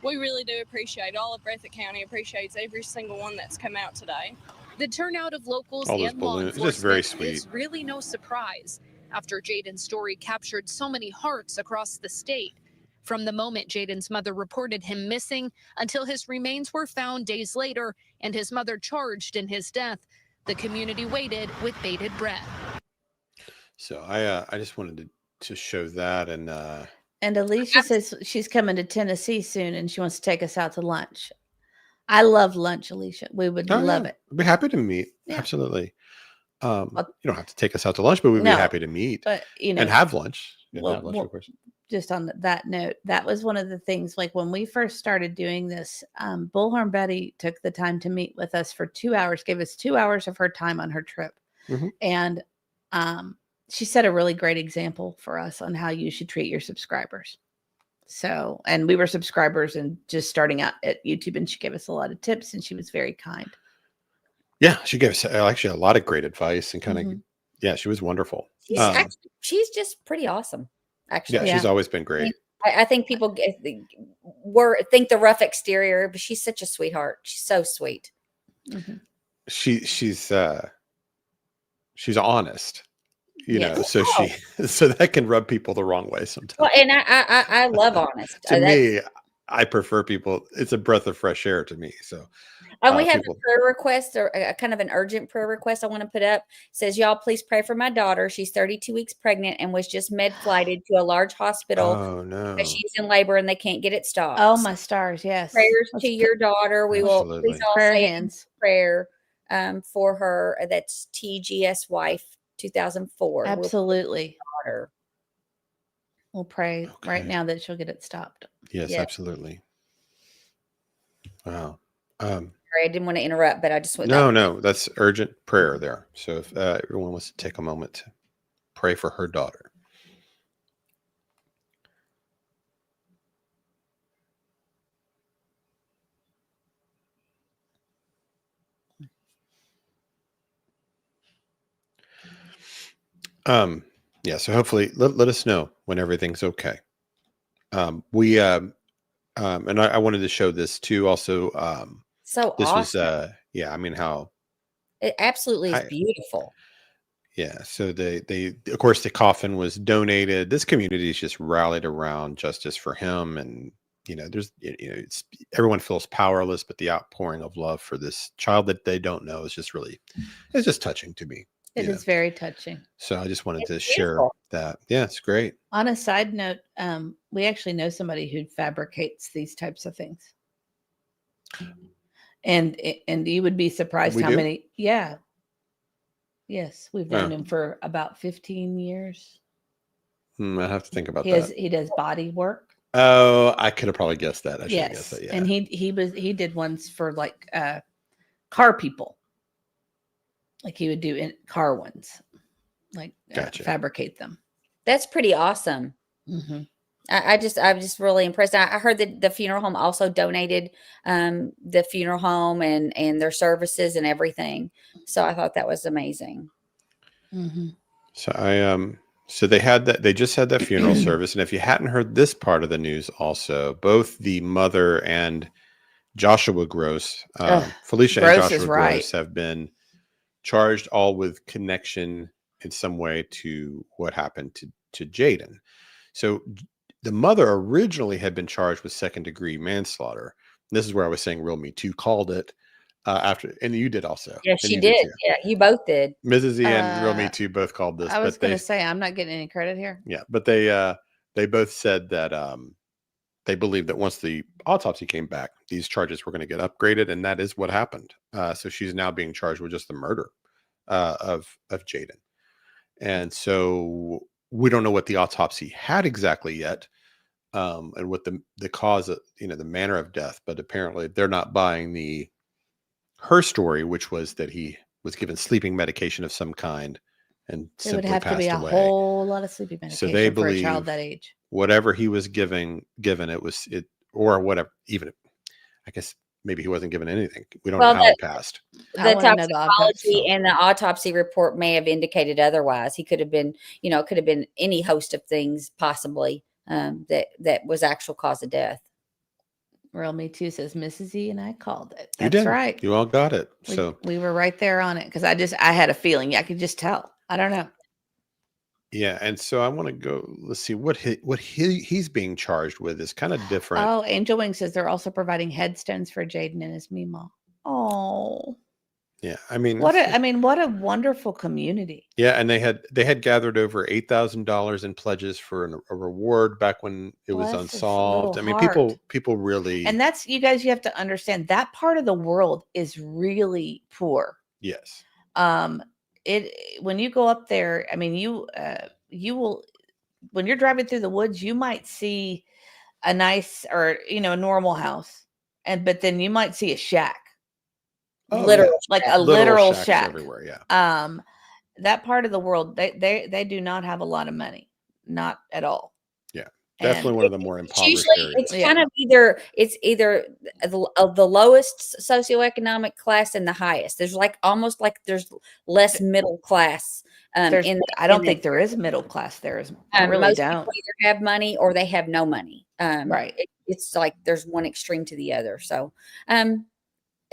we really do appreciate all of Breathitt County appreciates every single one that's come out today. The turnout of locals All those and law balloons. It's enforcement just very sweet. is really no surprise after Jaden's story captured so many hearts across the state. From the moment Jaden's mother reported him missing until his remains were found days later and his mother charged in his death, the community waited with bated breath. So I just wanted to show that. And Alicia says she's coming to Tennessee soon and she wants to take us out to lunch. I love lunch, Alicia. We would love it. I'd be happy to meet. Yeah. Absolutely. You don't have to take us out to lunch, but we'd be happy to meet But and have lunch. well, Of course. just on that note, that was one of the things, like when we first started doing this, Bullhorn Betty took the time to meet with us for 2 hours, gave us 2 hours of her time on her trip. Mhm. And she set a really great example for us on how you should treat your subscribers. So, and we were subscribers and just starting out at YouTube, and she gave us a lot of tips and she was very kind. Yeah, she gave us actually a lot of great advice and kind of, yeah, she was wonderful. She's just pretty awesome, actually. Yeah, she's always been great. I think people think the rough exterior, but she's such a sweetheart. She's so sweet. Mm-hmm. She's honest, Yes. so that can rub people the wrong way sometimes. Well, and I love honest. To me, I prefer people. It's a breath of fresh air to me. So, and we have a prayer request, or a kind of an urgent prayer request I want to put up. It says, y'all, please pray for my daughter. She's 32 weeks pregnant and was just med flighted to a large hospital. Oh no, she's in labor and they can't get it stopped. Oh my stars! Yes, prayers to your daughter. We will please all prayer say hands. Prayer for her. That's TGS wife 2004. Absolutely. We'll pray Okay. right now that she'll get it stopped. Yes, absolutely. Wow. Sorry, I didn't want to interrupt, but I just went. No, that's urgent prayer there. So if everyone wants to take a moment to pray for her daughter. Yeah, so hopefully let us know when everything's okay. We and I wanted to show this too also. So this awesome. was I mean how it absolutely is beautiful. Yeah, so they of course the coffin was donated. This community is just rallied around justice for him, and there's it's everyone feels powerless, but the outpouring of love for this child that they don't know is just really, it's just touching to me. It is very touching. So I just wanted to share that. Yeah, it's great. On a side note, we actually know somebody who fabricates these types of things. And you would be surprised how many. Yeah. Yes, we've known him for about 15 years. I have to think about that. He does body work. Oh, I could have probably guessed that. I should have guessed that. Yeah. And he did ones for like car people. Like he would do in car ones, like fabricate them. That's pretty awesome. Mm-hmm. I'm just really impressed. I heard that the funeral home also donated the funeral home and their services and everything. So I thought that was amazing. Mm-hmm. So so they just had that funeral service. And if you hadn't heard this part of the news also, both the mother and Joshua Gross, Felicia Gross and Joshua right. Gross have been charged all with connection in some way to what happened to Jaden. So the mother originally had been charged with second-degree manslaughter. This is where I was saying Real Me Too called it after, and you did also. Yeah, she did. Yeah, you both did. Mrs. E and Real Me Too both called this. I was going to say I'm not getting any credit here. Yeah, but they both said that they believed that once the autopsy came back, these charges were going to get upgraded, and that is what happened. So she's now being charged with just the murder of Jaden. And so we don't know what the autopsy had exactly yet. and what the cause of, the manner of death. But apparently they're not buying her story, which was that he was given sleeping medication of some kind and It simply would have to be passed a away. whole lot of sleeping So medication they for a believe child that age. whatever he was given or whatever, even I guess maybe he wasn't given anything. We don't know how he passed. I The wanna know the toxicology autopsy. and the autopsy report may have indicated otherwise. He could have been, it could have been any host of things possibly that was actual cause of death. Real Me Too says Mrs. E and I called it. You That's did. right. You all got it. So we were right there on it because I had a feeling. I could just tell. I don't know. yeah, and so I want to go. Let's see what he's being charged with is kind of different. Oh, Angel Wing says they're also providing headstones for Jaden and his Meemaw. Oh, Yeah, I mean, what a wonderful community. Yeah, and they had gathered over $8,000 in pledges for a reward back when it was Bless his Unsolved. I little mean, heart. people really. And that's, you guys, you have to understand that part of the world is really poor. Yes. When you go up there, I mean, you will, when you're driving through the woods, you might see a nice or a normal house, but then you might see a shack. Oh, Literal yeah. Like a literal shacks shack everywhere. Yeah. That part of the world, they do not have a lot of money, not at all. Yeah, definitely one of the more impoverished Usually, areas. it's kind of either the lowest socioeconomic class and the highest. There's almost like there's less middle class. I don't think there is middle class there. I really most don't. people either have money or they have no money. Right. It's like there's one extreme to the other. So,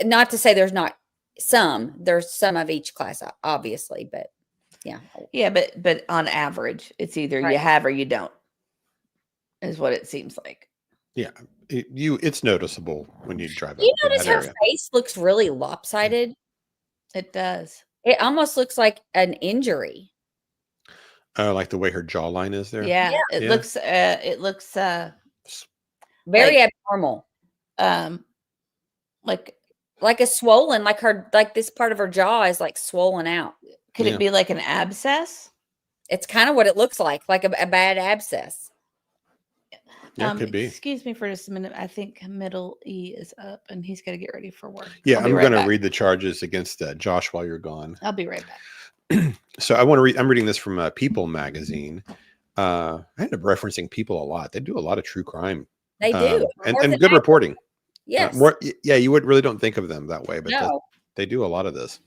not to say there's some of each class, obviously, but yeah, but on average, it's either you Right. have or you don't, is what it seems like. Yeah, it's noticeable when you drive up you in notice that her area. face looks really lopsided. It does. It almost looks like an injury. Like the way her jawline is there. Yeah. It looks Very like- abnormal. Like a swollen, like this part of her jaw is like swollen out. could it be like an abscess? It's kind of what it looks like a bad abscess. Yeah, it could be. Excuse me for just a minute. I think middle E is up and he's got to get ready for work. Yeah, I'll be I'm right going to back. read the charges against Josh while you're gone. I'll be right back. So I want to read. I'm reading this from People magazine. I end up referencing People a lot. They do a lot of true crime. They do, and good reporting. Yes. You really don't think of them that way, but No. they do a lot of this.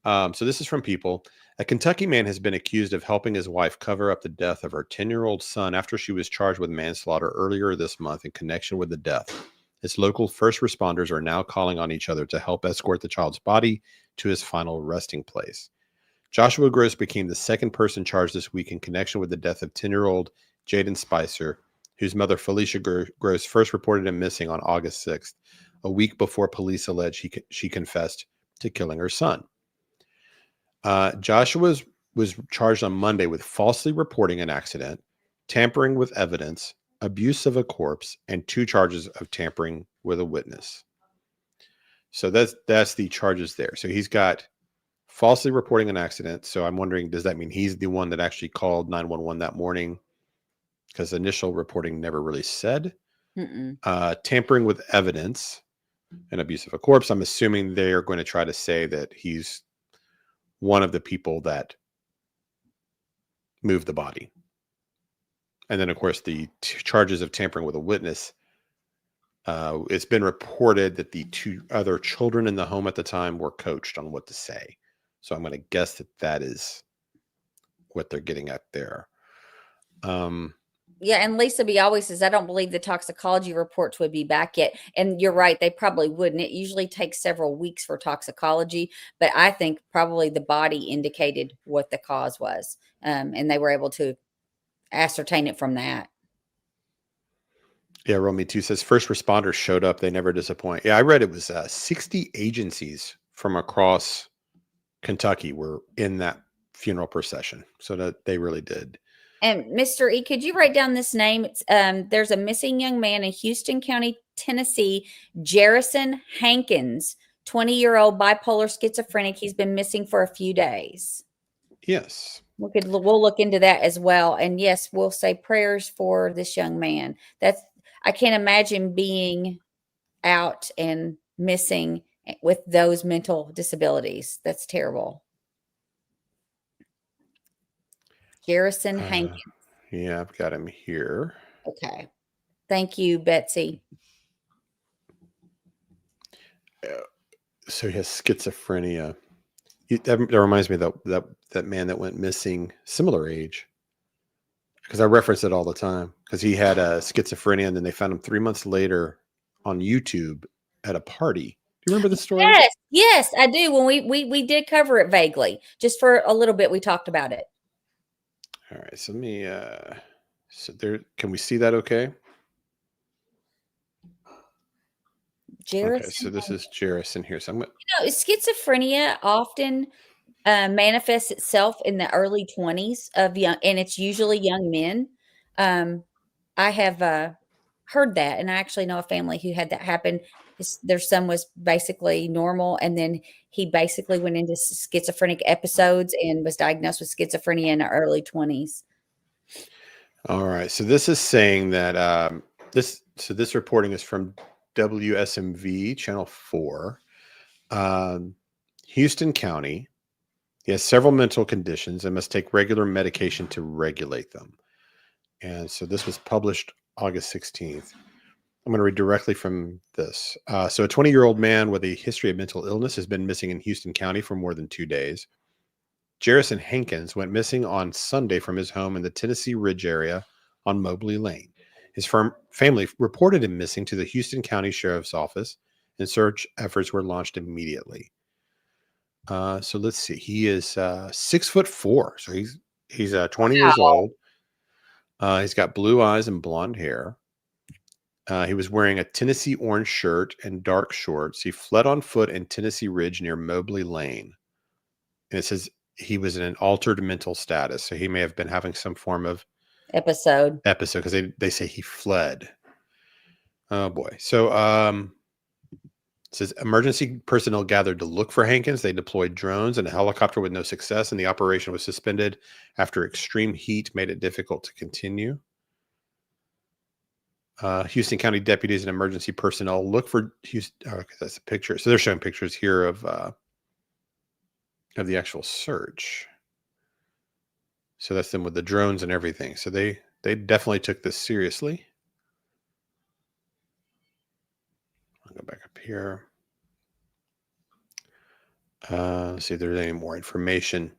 So this is from People. A Kentucky man has been accused of helping his wife cover up the death of her 10-year-old son after she was charged with manslaughter earlier this month in connection with the death. His local first responders are now calling on each other to help escort the child's body to his final resting place. Joshua Gross became the second person charged this week in connection with the death of 10-year-old Jaden Spicer, whose mother Felicia Gross first reported him missing on August 6th, a week before police allege she confessed to killing her son. Joshua was charged on Monday with falsely reporting an accident, tampering with evidence, abuse of a corpse, and 2 charges of tampering with a witness. So that's the charges there. So he's got falsely reporting an accident. So I'm wondering, does that mean he's the one that actually called 911 that morning? Because initial reporting never really said. Tampering with evidence and abuse of a corpse. I'm assuming they are going to try to say that he's one of the people that moved the body. And then, of course, the charges of tampering with a witness. It's been reported that the 2 other children in the home at the time were coached on what to say. So I'm going to guess that is what they're getting at there. Yeah, and Lisa B always says, I don't believe the toxicology reports would be back yet. And you're right, they probably wouldn't. It usually takes several weeks for toxicology, but I think probably the body indicated what the cause was, and they were able to ascertain it from that. Yeah, Romy 2 says first responders showed up. They never disappoint. Yeah, I read it was 60 agencies from across Kentucky were in that funeral procession. So that they really did. And Mr. E, could you write down this name? It's, there's a missing young man in Houston County, Tennessee, Jerrison Hankins, 20-year-old bipolar schizophrenic. He's been missing for a few days. Yes. We'll look into that as well. And yes, we'll say prayers for this young man. I can't imagine being out and missing with those mental disabilities. That's terrible. Garrison Hankins. Yeah, I've got him here. Okay. Thank you, Betsy. So he has schizophrenia. That reminds me of that man that went missing, similar age. Because I reference it all the time. Because he had schizophrenia, and then they found him 3 months later on YouTube at a party. Do you remember the story? Yes, I do. When we did cover it vaguely, just for a little bit, we talked about it. All right, so let me. So there, can we see that? Okay. Jarrison. Okay, so this is Jarrison here. So I'm gonna. Schizophrenia often manifests itself in the early 20s of young, and it's usually young men. I have heard that, and I actually know a family who had that happen. Their son was basically normal, and then he basically went into schizophrenic episodes and was diagnosed with schizophrenia in the early 20s. All right, so this is saying that this reporting is from WSMV Channel 4, Houston County. He has several mental conditions and must take regular medication to regulate them. And so this was published August 16th. I'm going to read directly from this. So a 20-year-old man with a history of mental illness has been missing in Houston County for more than 2 days. Garrison Hankins went missing on Sunday from his home in the Tennessee Ridge area on Mobley Lane. His family reported him missing to the Houston County Sheriff's Office, and search efforts were launched immediately. So let's see. He is 6'4", so he's 20 years old. He's got blue eyes and blonde hair. He was wearing a Tennessee orange shirt and dark shorts. He fled on foot in Tennessee Ridge near Mobley Lane. And it says he was in an altered mental status, so he may have been having some form of episode because they say he fled. Oh boy. So it says emergency personnel gathered to look for Hankins. They deployed drones and a helicopter with no success, and the operation was suspended after extreme heat made it difficult to continue. Houston County deputies and emergency personnel look for Houston. Okay, that's a picture. So they're showing pictures here of the actual search. So that's them with the drones and everything. So they definitely took this seriously. I'll go back up here. Let's see if there's any more information.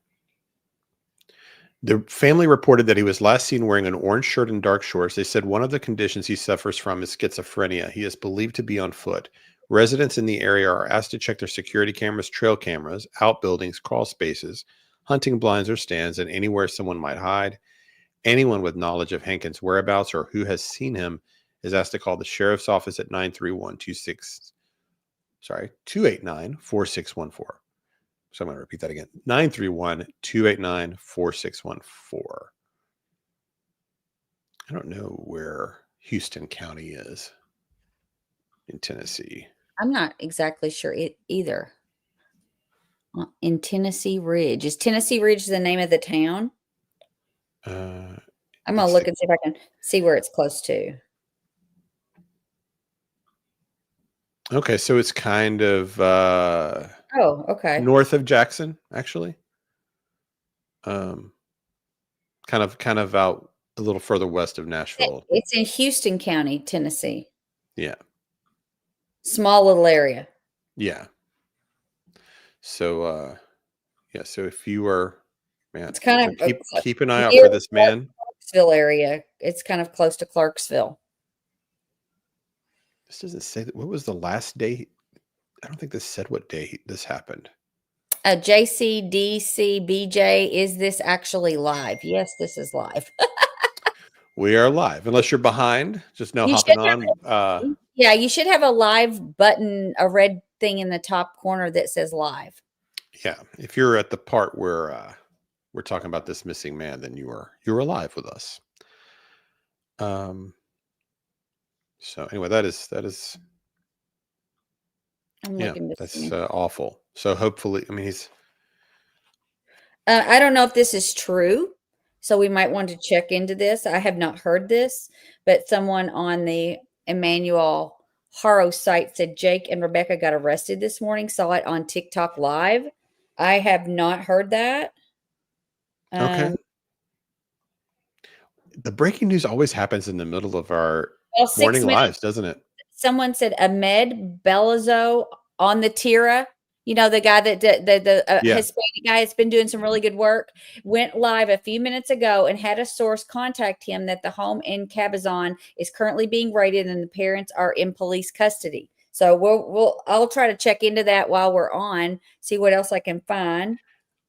The family reported that he was last seen wearing an orange shirt and dark shorts. They said one of the conditions he suffers from is schizophrenia. He is believed to be on foot. Residents in the area are asked to check their security cameras, trail cameras, outbuildings, crawl spaces, hunting blinds or stands, and anywhere someone might hide. Anyone with knowledge of Hankins' whereabouts or who has seen him is asked to call the sheriff's office at 289-4614. So I'm going to repeat that again. 931-289-4614. I don't know where Houston County is in Tennessee. I'm not exactly sure either. In Tennessee Ridge. Is Tennessee Ridge the name of the town? I'm going to look and see if I can see where it's close to. Okay, so it's kind of okay. north of Jackson, actually. Kind of out a little further west of Nashville. It's in Houston County, Tennessee. Yeah. Small little area. Yeah. So so if you are, man, it's kind of keep an eye out for this man. Clarksville area. It's kind of close to Clarksville. This doesn't say that. What was the last day? I don't think this said what day this happened. JCDCBJ, is this actually live? Yes, this is live. We are live. Unless you're behind, just know hopping on. Yeah, you should have a live button, a red thing in the top corner that says live. Yeah, if you're at the part where we're talking about this missing man, then you're alive with us. So anyway, that is that's awful. So hopefully, I mean, I don't know if this is true, so we might want to check into this. I have not heard this, but someone on the Emanuel Haro site said Jake and Rebecca got arrested this morning. Saw it on TikTok Live. I have not heard that. Okay. The breaking news always happens in the middle of our Well, 6 morning minutes. lives, doesn't it? Someone said Ahmed Belazo on the Tira. You know, the guy that the Yeah. Hispanic guy has been doing some really good work, went live a few minutes ago and had a source contact him that the home in Cabazon is currently being raided and the parents are in police custody. So I'll try to check into that while we're on, see what else I can find.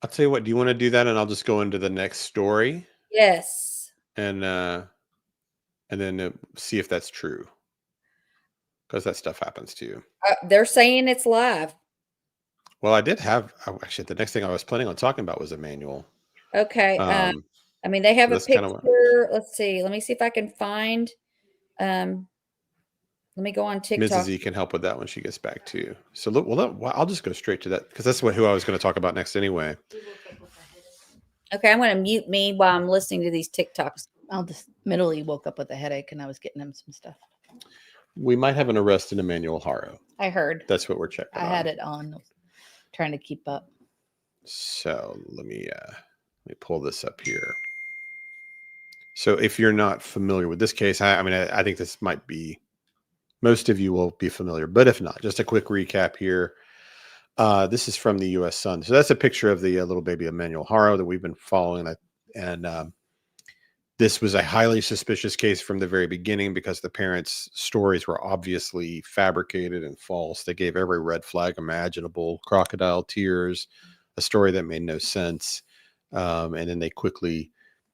I'll tell you what, do you want to do that? And I'll just go into the next story Yes. and then see if that's true. Because that stuff happens to you. They're saying it's live. Well, I did have actually the next thing I was planning on talking about was Emanuel. Okay. I mean, they have a that's kinda picture. Let's see. Let me see if I can find. Let me go on TikTok. Mrs. E can help with that when she gets back to you. So look, I'll just go straight to that because that's who I was going to talk about next anyway. Okay, I'm going to mute me while I'm listening to these TikToks. I'll just Middle woke up with a headache and I was getting him some stuff. We might have an arrest in Emanuel Haro. I heard. That's what we're checking. I had it on, trying to keep up. So let me pull this up here. So if you're not familiar with this case, I think this might be, most of you will be familiar, but if not, just a quick recap here. This is from the U.S. Sun. So that's a picture of the little baby Emanuel Haro that we've been following. And this was a highly suspicious case from the very beginning because the parents' stories were obviously fabricated and false. They gave every red flag imaginable, crocodile tears, a story that made no sense. And then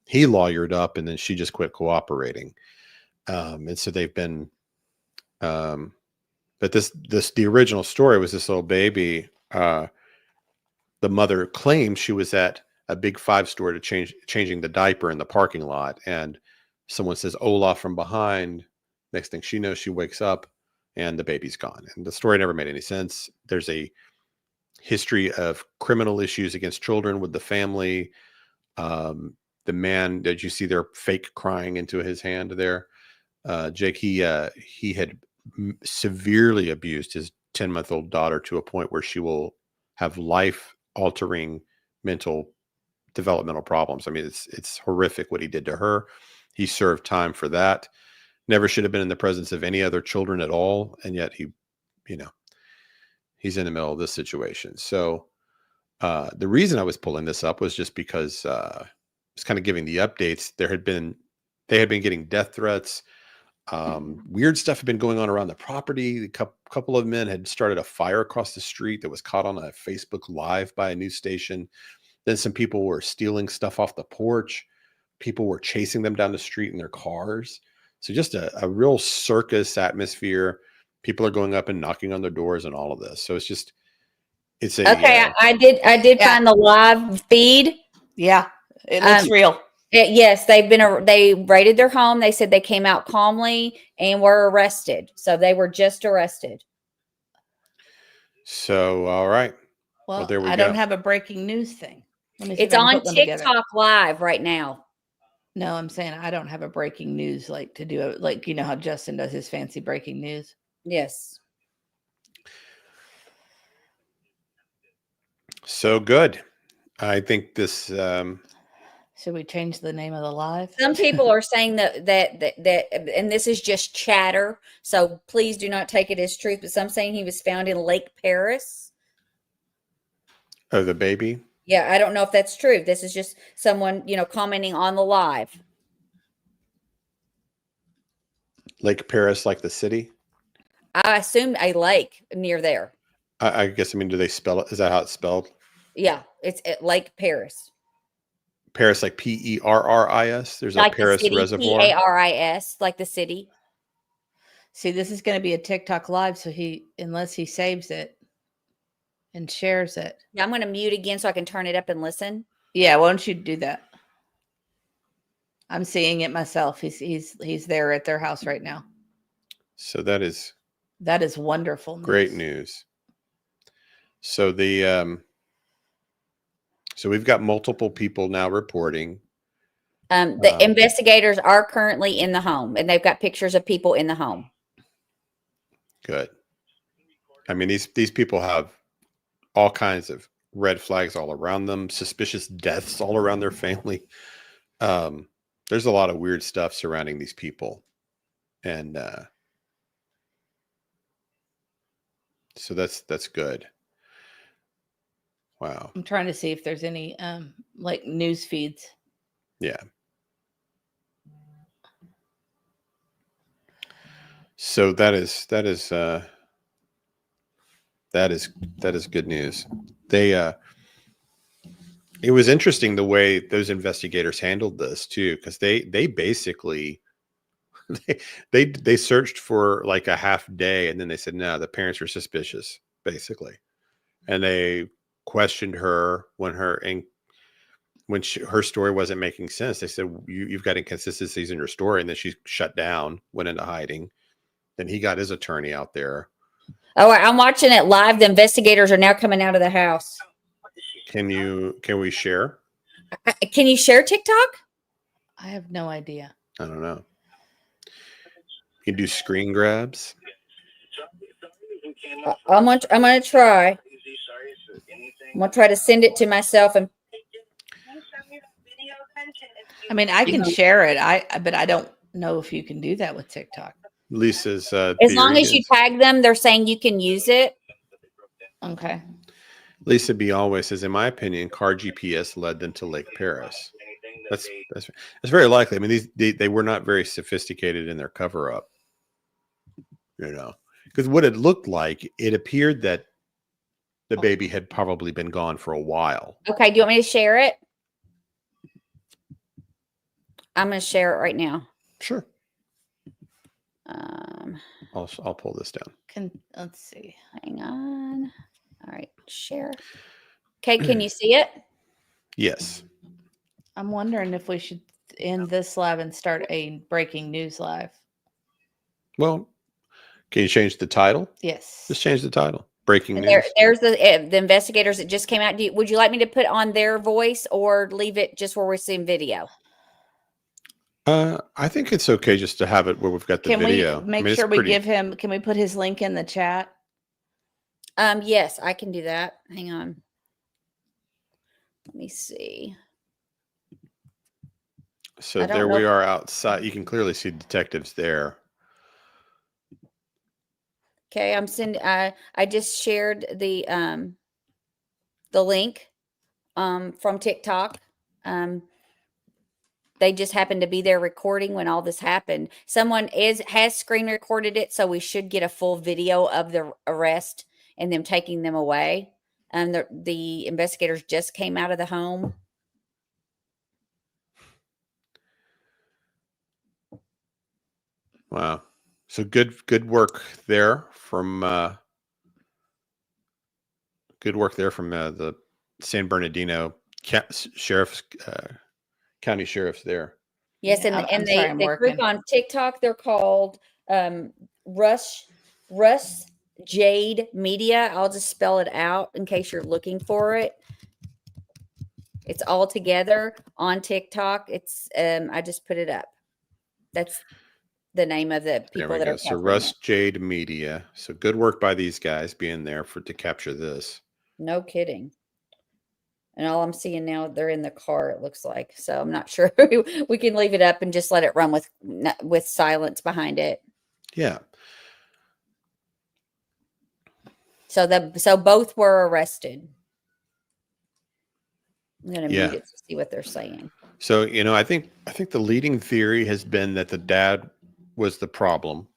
he lawyered up and then she just quit cooperating. And so they've been, but the original story was this little baby. The mother claimed she was at a big 5 store to changing the diaper in the parking lot. And someone says Olaf from behind. Next thing she knows, she wakes up and the baby's gone. And the story never made any sense. There's a history of criminal issues against children with the family. The man that you see there fake crying into his hand there, Jake, he had severely abused his 10-month-old daughter to a point where she will have life-altering mental developmental problems. I mean, it's horrific what he did to her. He served time for that. Never should have been in the presence of any other children at all, and yet he's in the middle of this situation. So the reason I was pulling this up was just because it's kind of giving the updates. They had been getting death threats. Weird stuff had been going on around the property. A couple of men had started a fire across the street that was caught on a Facebook Live by a news station. Then some people were stealing stuff off the porch. People were chasing them down the street in their cars. So just a real circus atmosphere. People are going up and knocking on their doors and all of this. So Okay. I did find the live feed. Yeah, it looks real. Yes, they raided their home. They said they came out calmly and were arrested. So they were just arrested. So, all right. Well, there we go. I don't have a breaking news thing. It's on TikTok Live right now. No, I'm saying I don't have a breaking news to do it. You know how Justin does his fancy breaking news? Yes. So good. I think this... Should we change the name of the live? Some people are saying that, and this is just chatter, so please do not take it as truth, but some saying he was found in Lake Paris. Oh, the baby? Yeah, I don't know if that's true. This is just someone, commenting on the live. Lake Paris, like the city? I assume a lake near there. I guess, do they spell it? Is that how it's spelled? Yeah, it's at Lake Paris. Paris, like Perris. There's like a Paris city, reservoir. Paris, like the city. See, this is going to be a TikTok live, so unless he saves it and shares it. Yeah, I'm going to mute again so I can turn it up and listen. Yeah, why don't you do that? I'm seeing it myself. He's there at their house right now. So that is wonderful news. Great news. So So we've got multiple people now reporting. The investigators are currently in the home, and they've got pictures of people in the home. Good. I mean, these people have all kinds of red flags all around them, suspicious deaths all around their family. There's a lot of weird stuff surrounding these people. And so that's good. Wow. I'm trying to see if there's any like news feeds. Yeah. So that is good news. They it was interesting the way those investigators handled this too, because they basically they searched for like a half day, and then they said no, the parents were suspicious, basically, and they questioned her when her story wasn't making sense. They said you've got inconsistencies in your story, and then she shut down, went into hiding. Then he got his attorney out there. Oh, I'm watching it live. The investigators are now coming out of the house. Can we share? Can you share TikTok? I have no idea. I don't know. You can do screen grabs. I'm gonna try. I'm gonna try to send it to myself, and I mean, I can share it. But I don't know if you can do that with TikTok. Lisa's as long as you tag them, they're saying you can use it. Okay. Lisa B always says, in my opinion, car GPS led them to Lake Paris. That's very likely. I mean, they were not very sophisticated in their cover up, you know, because what it looked like, it appeared that the baby had probably been gone for a while. Okay. Do you want me to share it? I'm going to share it right now. Sure. I'll pull this down. Let's see. Hang on. All right. Share. Okay. Can you see it? Yes. I'm wondering if we should end this live and start a breaking news live. Well, can you change the title? Yes. Just change the title. Breaking news. There's the investigators that just came out. Would you like me to put on their voice or leave it just where we're seeing video? I think it's okay just to have it where we've got the video. Can we make sure we give him? Can we put his link in the chat? Yes, I can do that. Hang on. Let me see. So there we are outside. You can clearly see detectives there. Okay, I'm sending. I just shared the link from TikTok. They just happened to be there recording when all this happened. Someone has screen recorded it, so we should get a full video of the arrest and them taking them away. And the investigators just came out of the home. Wow. So good work there from the San Bernardino sheriff's county sheriffs there. Yes, Yeah, and they group on TikTok. They're called Russ Jade Media. I'll just spell it out in case you're looking for it. It's all together on TikTok. It's I just put it up. That's the name of the people that are. So Russ Jade Media. So good work by these guys being there to capture this. No kidding. And all I'm seeing now, they're in the car, it looks like. So I'm not sure. We can leave it up and just let it run with silence behind it. Yeah. So both were arrested. I'm going to mute it to see what they're saying. So, I think the leading theory has been that the dad was the problem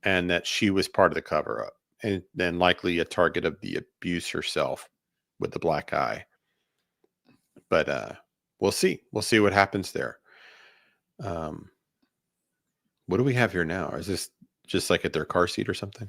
and that she was part of the cover up and then likely a target of the abuse herself with the black eye. But we'll see. We'll see what happens there. What do we have here now? Is this just like at their car seat or something?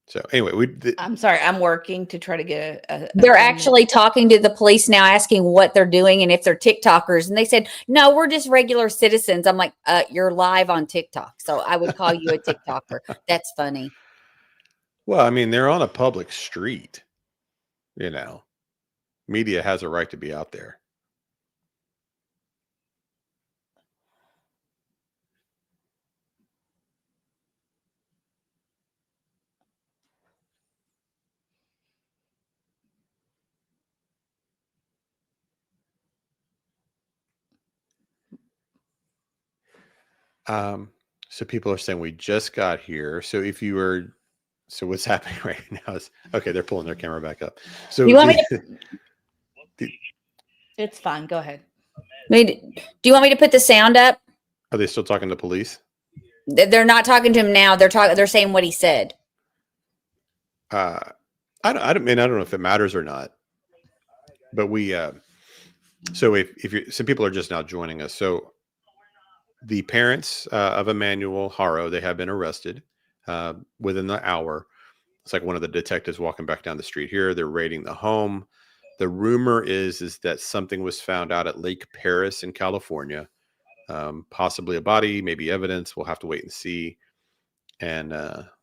So anyway, I'm sorry. I'm working to try to get They're actually talking to the police now, asking what they're doing and if they're TikTokers. And they said, no, we're just regular citizens. I'm like, you're live on TikTok. So I would call you a TikToker. That's funny. Well, I mean, they're on a public street, Media has a right to be out there. So people are saying we just got here. So if you were, so what's happening right now is, okay, they're pulling their camera back up. So You want me It's fine. Go ahead. do you want me to put the sound up? Are they still talking to police? They're not talking to him now. They're saying what he said. I don't know if it matters or not, but we, so if you, some people are just now joining us. So the parents of Emanuel Haro, they have been arrested within the hour. It's like one of the detectives walking back down the street here. They're raiding the home. The rumor is that something was found out at Lake Paris in California, possibly a body, maybe evidence. We'll have to wait and see. And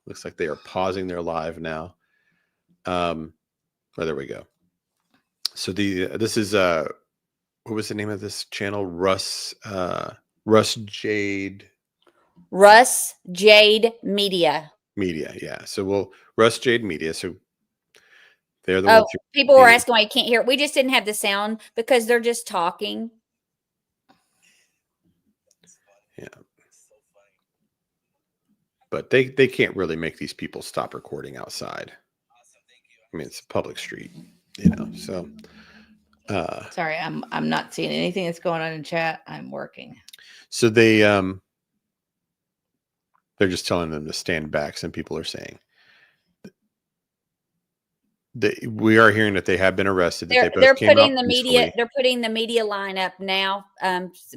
looks like they are pausing their live now. Oh, there we go. So this is what was the name of this channel? Russ Jade Media. Yeah. So Russ Jade Media. So they're the ones. People were asking why you can't hear it. We just didn't have the sound because they're just talking. Yeah. But they can't really make these people stop recording outside. I mean, it's a public street, so Sorry, I'm not seeing anything that's going on in chat. I'm working. So they're just telling them to stand back. Some people are saying we are hearing that they have been arrested. They're putting the media. They're putting the media line up now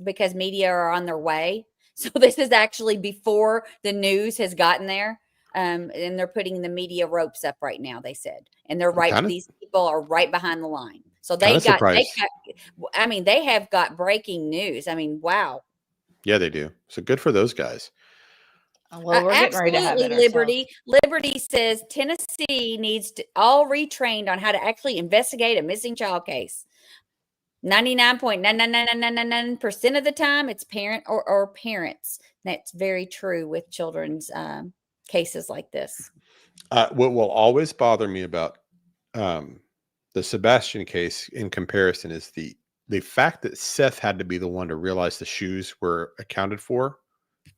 because media are on their way. So this is actually before the news has gotten there. And they're putting the media ropes up right now, they said. And they're these people are right behind the line. So they have got breaking news. I mean, wow. Yeah, they do. So good for those guys. Well, we're getting ready to have it Liberty says Tennessee needs to all retrained on how to actually investigate a missing child case. 99.99999% of the time, it's parent or parents. That's very true with children's cases like this. What will always bother me about the Sebastian case in comparison is the fact that Seth had to be the one to realize the shoes were accounted for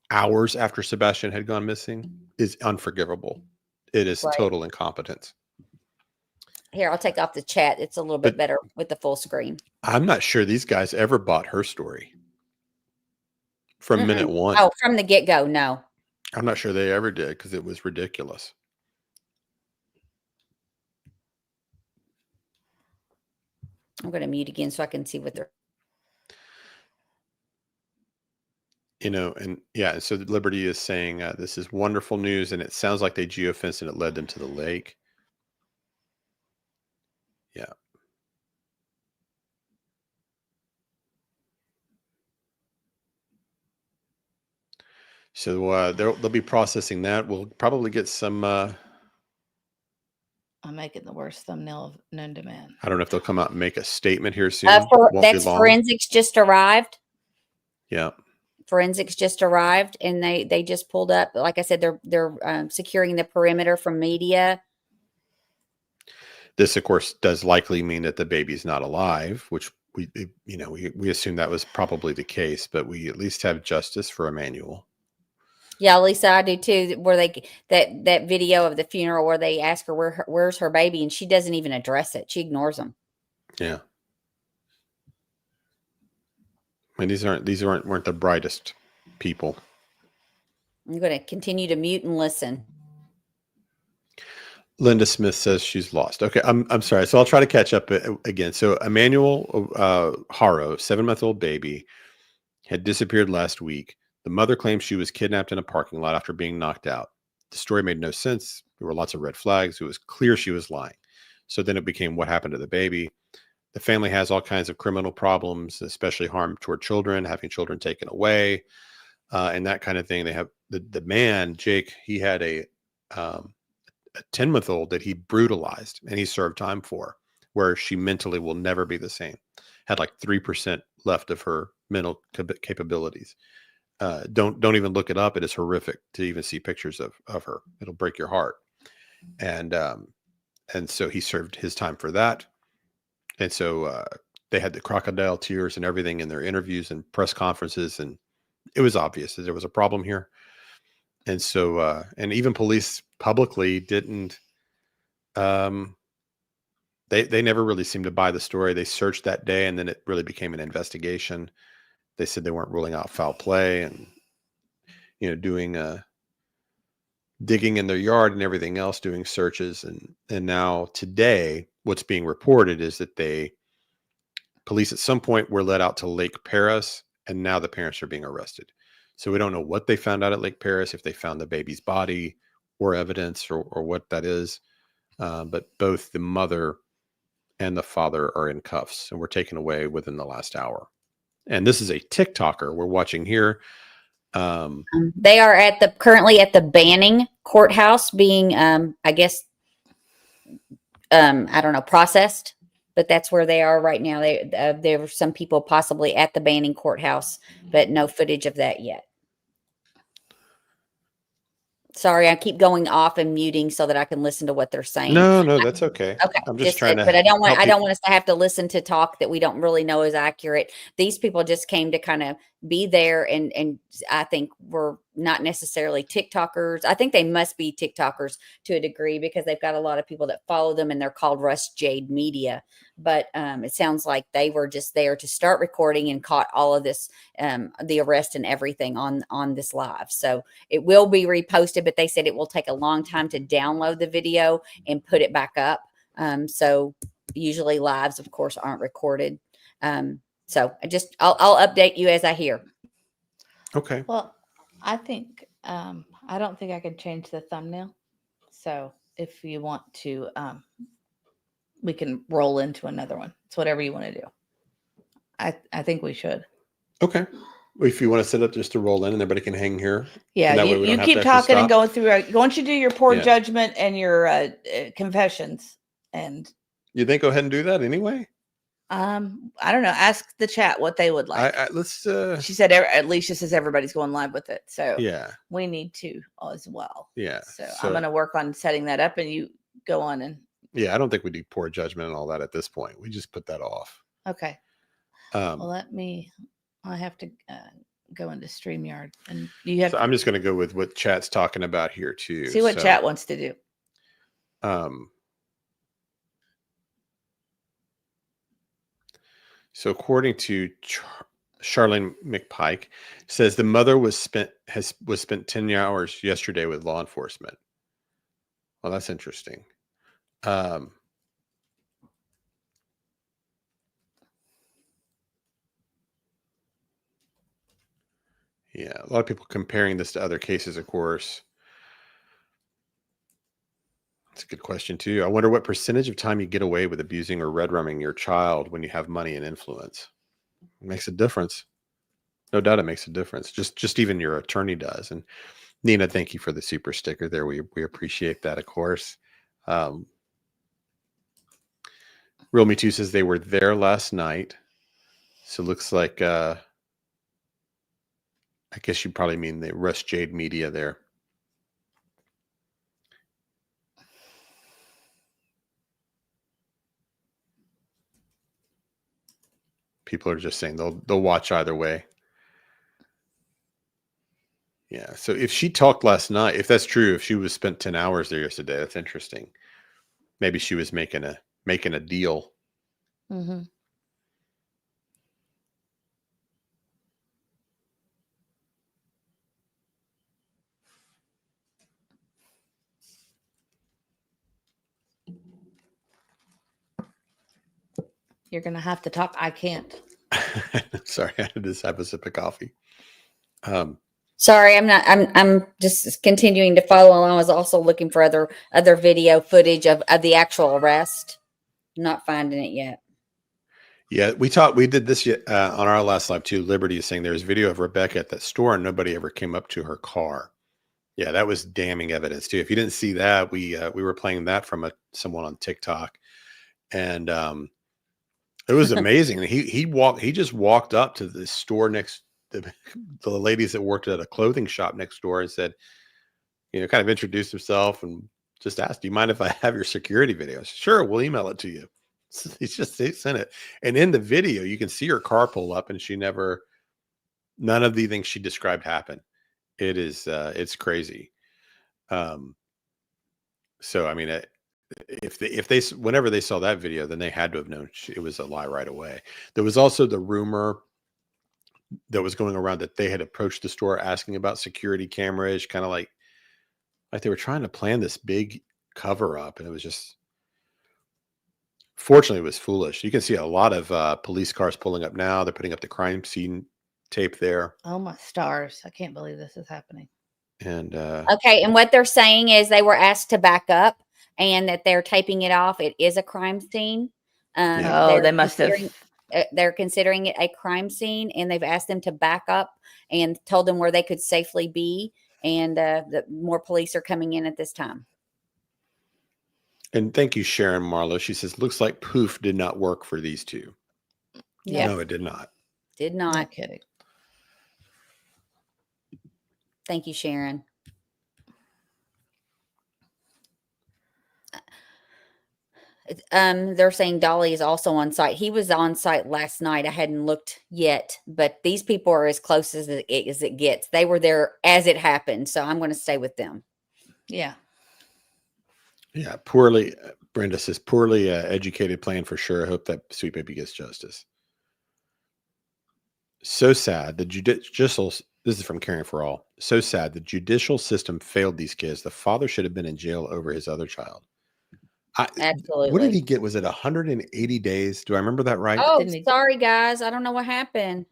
hours after Sebastian had gone missing is unforgivable. It is total incompetence. Here, I'll take off the chat. It's a little bit better with the full screen. I'm not sure these guys ever bought her story from minute one. Oh, from the get-go, no. I'm not sure they ever did because it was ridiculous. I'm going to mute again so I can see what they're. And yeah, so Liberty is saying this is wonderful news, and it sounds like they geofenced and it led them to the lake. Yeah. So they'll be processing that. We'll probably get some. I'm making the worst thumbnail known to man. I don't know if they'll come out and make a statement here soon. That's forensics just arrived. Yeah. Forensics just arrived, and they just pulled up. Like I said, they're securing the perimeter from media. This, of course, does likely mean that the baby's not alive, which we assume that was probably the case, but we at least have justice for Emanuel. Yeah, Lisa, I do too. Where that video of the funeral where they ask her where's her baby, and she doesn't even address it. She ignores them. Yeah. I mean, these weren't the brightest people. I'm going to continue to mute and listen. Linda Smith says she's lost. Okay, I'm sorry. So I'll try to catch up again. So Emanuel Haro, 7-month-old baby, had disappeared last week. The mother claims she was kidnapped in a parking lot after being knocked out. The story made no sense. There were lots of red flags. It was clear she was lying. So then it became what happened to the baby. The family has all kinds of criminal problems, especially harm toward children, having children taken away, and that kind of thing. They have the man, Jake, he had a 10-month-old that he brutalized and he served time for. where she mentally will never be the same. Had like 3% left of her mental capabilities. Don't even look it up. It is horrific to even see pictures of her. It'll break your heart. And so he served his time for that. And so they had the crocodile tears and everything in their interviews and press conferences, and it was obvious that there was a problem here. And so, and even police publicly didn't, they never really seemed to buy the story. They searched that day, and then it really became an investigation. They said they weren't ruling out foul play and, doing digging in their yard and everything else, doing searches. And now today, what's being reported is that police at some point were let out to Lake Paris, and now the parents are being arrested. So we don't know what they found out at Lake Paris, if they found the baby's body or evidence or what that is. But both the mother and the father are in cuffs and were taken away within the last hour. And this is a TikToker we're watching here. They are currently at the Banning courthouse being, I guess, I don't know, processed, but that's where they are right now. There were some people possibly at the Banning courthouse, but no footage of that yet. Sorry, I keep going off and muting so that I can listen to what they're saying. No, that's okay. Okay, I'm just trying to. But I don't want us to have to listen to talk that we don't really know is accurate. These people just came to kind of be there, and I think we're not necessarily TikTokers. I think they must be TikTokers to a degree because they've got a lot of people that follow them, and they're called Russ Jade Media. But it sounds like they were just there to start recording and caught all of this, the arrest and everything on this live. So it will be reposted, but they said it will take a long time to download the video and put it back up. So usually lives, of course, aren't recorded. So I'll update you as I hear. Okay. Well, I think I don't think I could change the thumbnail. So if you want to, we can roll into another one. It's whatever you want to do. I think we should. Okay. If you want to set up just to roll in and everybody can hang here. Yeah, you keep talking and going through. Once you do your poor judgment and your confessions, and you think go ahead and do that anyway. I don't know. Ask the chat what they would like. Let's. She said, Alicia says everybody's going live with it, so yeah, we need to as well. Yeah. So I'm going to work on setting that up, and you go on and. Yeah, I don't think we do poor judgment and all that at this point. We just put that off. Okay. Well, I have to go into StreamYard, and you have. So I'm just going to go with what chat's talking about here too. See what chat wants to do. So according to Charlene McPike, says the mother was spent 10 hours yesterday with law enforcement. Well, that's interesting. Yeah, a lot of people comparing this to other cases, of course. That's a good question, too. I wonder what percentage of time you get away with abusing or red rumming your child when you have money and influence. It makes a difference. No doubt it makes a difference. Just even your attorney does. And Nina, thank you for the super sticker there. We appreciate that, of course. Real Me Too says they were there last night. So it looks like, I guess you probably mean the Russ Jade Media there. People are just saying they'll watch either way. Yeah. So if she talked last night, if that's true, if she was spent 10 hours there yesterday, that's interesting. Maybe she was making a deal. Mm-hmm. You're going to have to talk. I can't. Sorry, I had to just have a sip of coffee. Sorry, I'm just continuing to follow along. I was also looking for other video footage of the actual arrest. Not finding it yet. Yeah, we did this on our last live too. Liberty is saying there's video of Rebecca at that store and nobody ever came up to her car. Yeah, that was damning evidence too. If you didn't see that, we were playing that from someone on TikTok. And it was amazing. He just walked up to the store next the ladies that worked at a clothing shop next door and said, kind of introduced himself and just asked, "Do you mind if I have your security video?" Sure, we'll email it to you. They sent it. And in the video, you can see her car pull up, and none of the things she described happened. It is, it's crazy. So, I mean, whenever they saw that video, then they had to have known it was a lie right away. There was also the rumor that was going around that they had approached the store asking about security cameras, kind of like they were trying to plan this big cover up. And it was just, fortunately, it was foolish. You can see a lot of police cars pulling up now. They're putting up the crime scene tape there. Oh, my stars. I can't believe this is happening. And okay. And what they're saying is they were asked to back up and that they're taping it off. It is a crime scene. They must have. They're considering it a crime scene, and they've asked them to back up and told them where they could safely be. And the more police are coming in at this time. And thank you, Sharon Marlowe. She says, "Looks like poof did not work for these two." Yeah. No, it did not. Did not. Not kidding. Thank you, Sharon. They're saying Dolly is also on site. He was on site last night. I hadn't looked yet, but these people are as close as it gets. They were there as it happened, so I'm going to stay with them. Yeah. Yeah, Brenda says, poorly educated plan for sure. I hope that sweet baby gets justice. So sad. This is from Caring for All. So sad. The judicial system failed these kids. The father should have been in jail over his other child. Absolutely. What did he get? Was it 180 days? Do I remember that right? Oh, sorry, guys. I don't know what happened.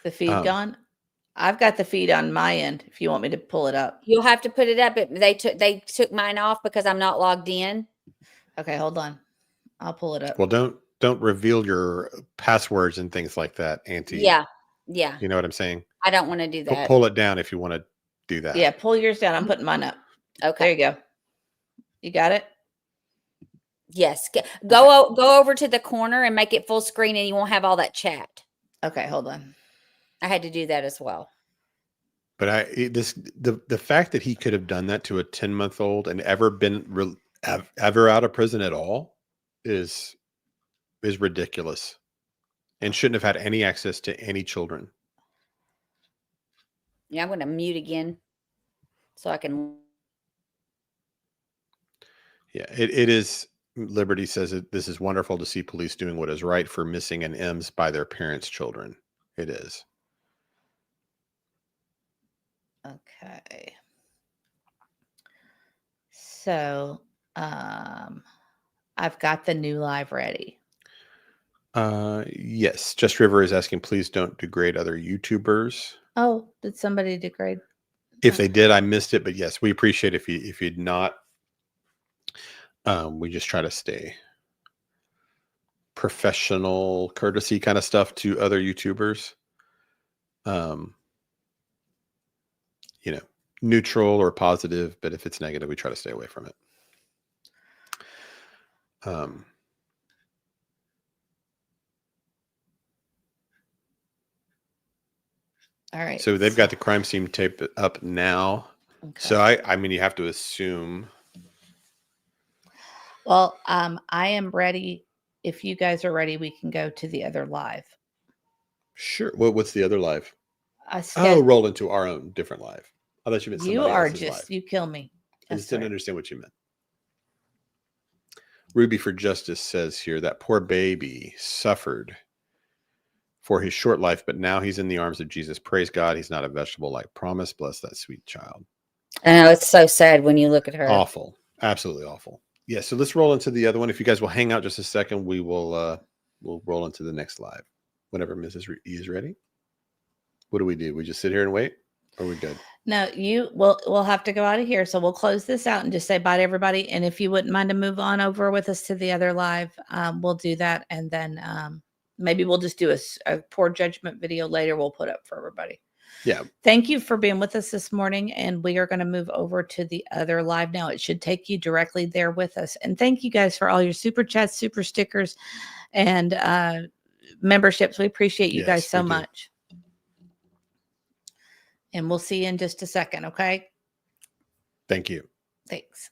The feed gone? I've got the feed on my end if you want me to pull it up. You'll have to put it up. They took mine off because I'm not logged in. Okay, hold on. I'll pull it up. Well, don't reveal your passwords and things like that, Auntie. Yeah. You know what I'm saying? I don't want to do that. Pull it down if you want to do that. Yeah, pull yours down. I'm putting mine up. Okay. There you go. You got it? Yes. Go over to the corner and make it full screen, and you won't have all that chat. Okay, hold on. I had to do that as well. But the fact that he could have done that to a 10-month-old and ever been ever out of prison at all is ridiculous, and shouldn't have had any access to any children. Yeah, I'm going to mute again so I can. Yeah, it is. Liberty says this is wonderful to see police doing what is right for missing and M's by their parents' children. It is. Okay. So, I've got the new live ready. Yes. Just River is asking, please don't degrade other YouTubers. Oh, did somebody degrade? If they did, I missed it. But yes, we appreciate if you'd not. We just try to stay professional, courtesy kind of stuff to other YouTubers. Neutral or positive, but if it's negative, we try to stay away from it. All right. So they've got the crime scene tape up now. Okay. So I mean, you have to assume. Well, I am ready. If you guys are ready, we can go to the other live. Sure. What's the other live? Roll into our own different live. I thought you meant somebody else's live. You kill me. I just didn't understand what you meant. Ruby for Justice says here that poor baby suffered for his short life, but now he's in the arms of Jesus. Praise God. He's not a vegetable like promised. Bless that sweet child. I know, it's so sad when you look at her. Awful. Absolutely awful. Yeah. So let's roll into the other one. If you guys will hang out just a second, we will we'll roll into the next live whenever Mrs. E is ready. What do? We just sit here and wait? Or are we good? No, we'll have to go out of here. So we'll close this out and just say bye to everybody. And if you wouldn't mind to move on over with us to the other live, we'll do that. And then maybe we'll just do a poor judgment video later. We'll put up for everybody. Yeah. Thank you for being with us this morning. And we are going to move over to the other live now. It should take you directly there with us. And thank you guys for all your super chats, super stickers, and memberships. We appreciate you guys so much. And we'll see you in just a second. Okay. Thank you. Thanks.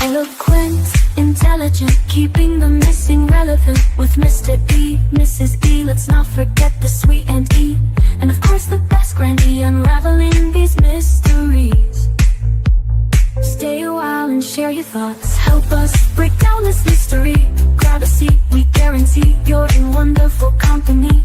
Eloquent, intelligent, keeping the missing relevant with Mr. E, Mrs. E. Let's not forget the sweet and E, and of course the best grandee, unraveling these mysteries. Stay a while and share your thoughts. Help us break down this mystery. Grab a seat, we guarantee you're in wonderful company.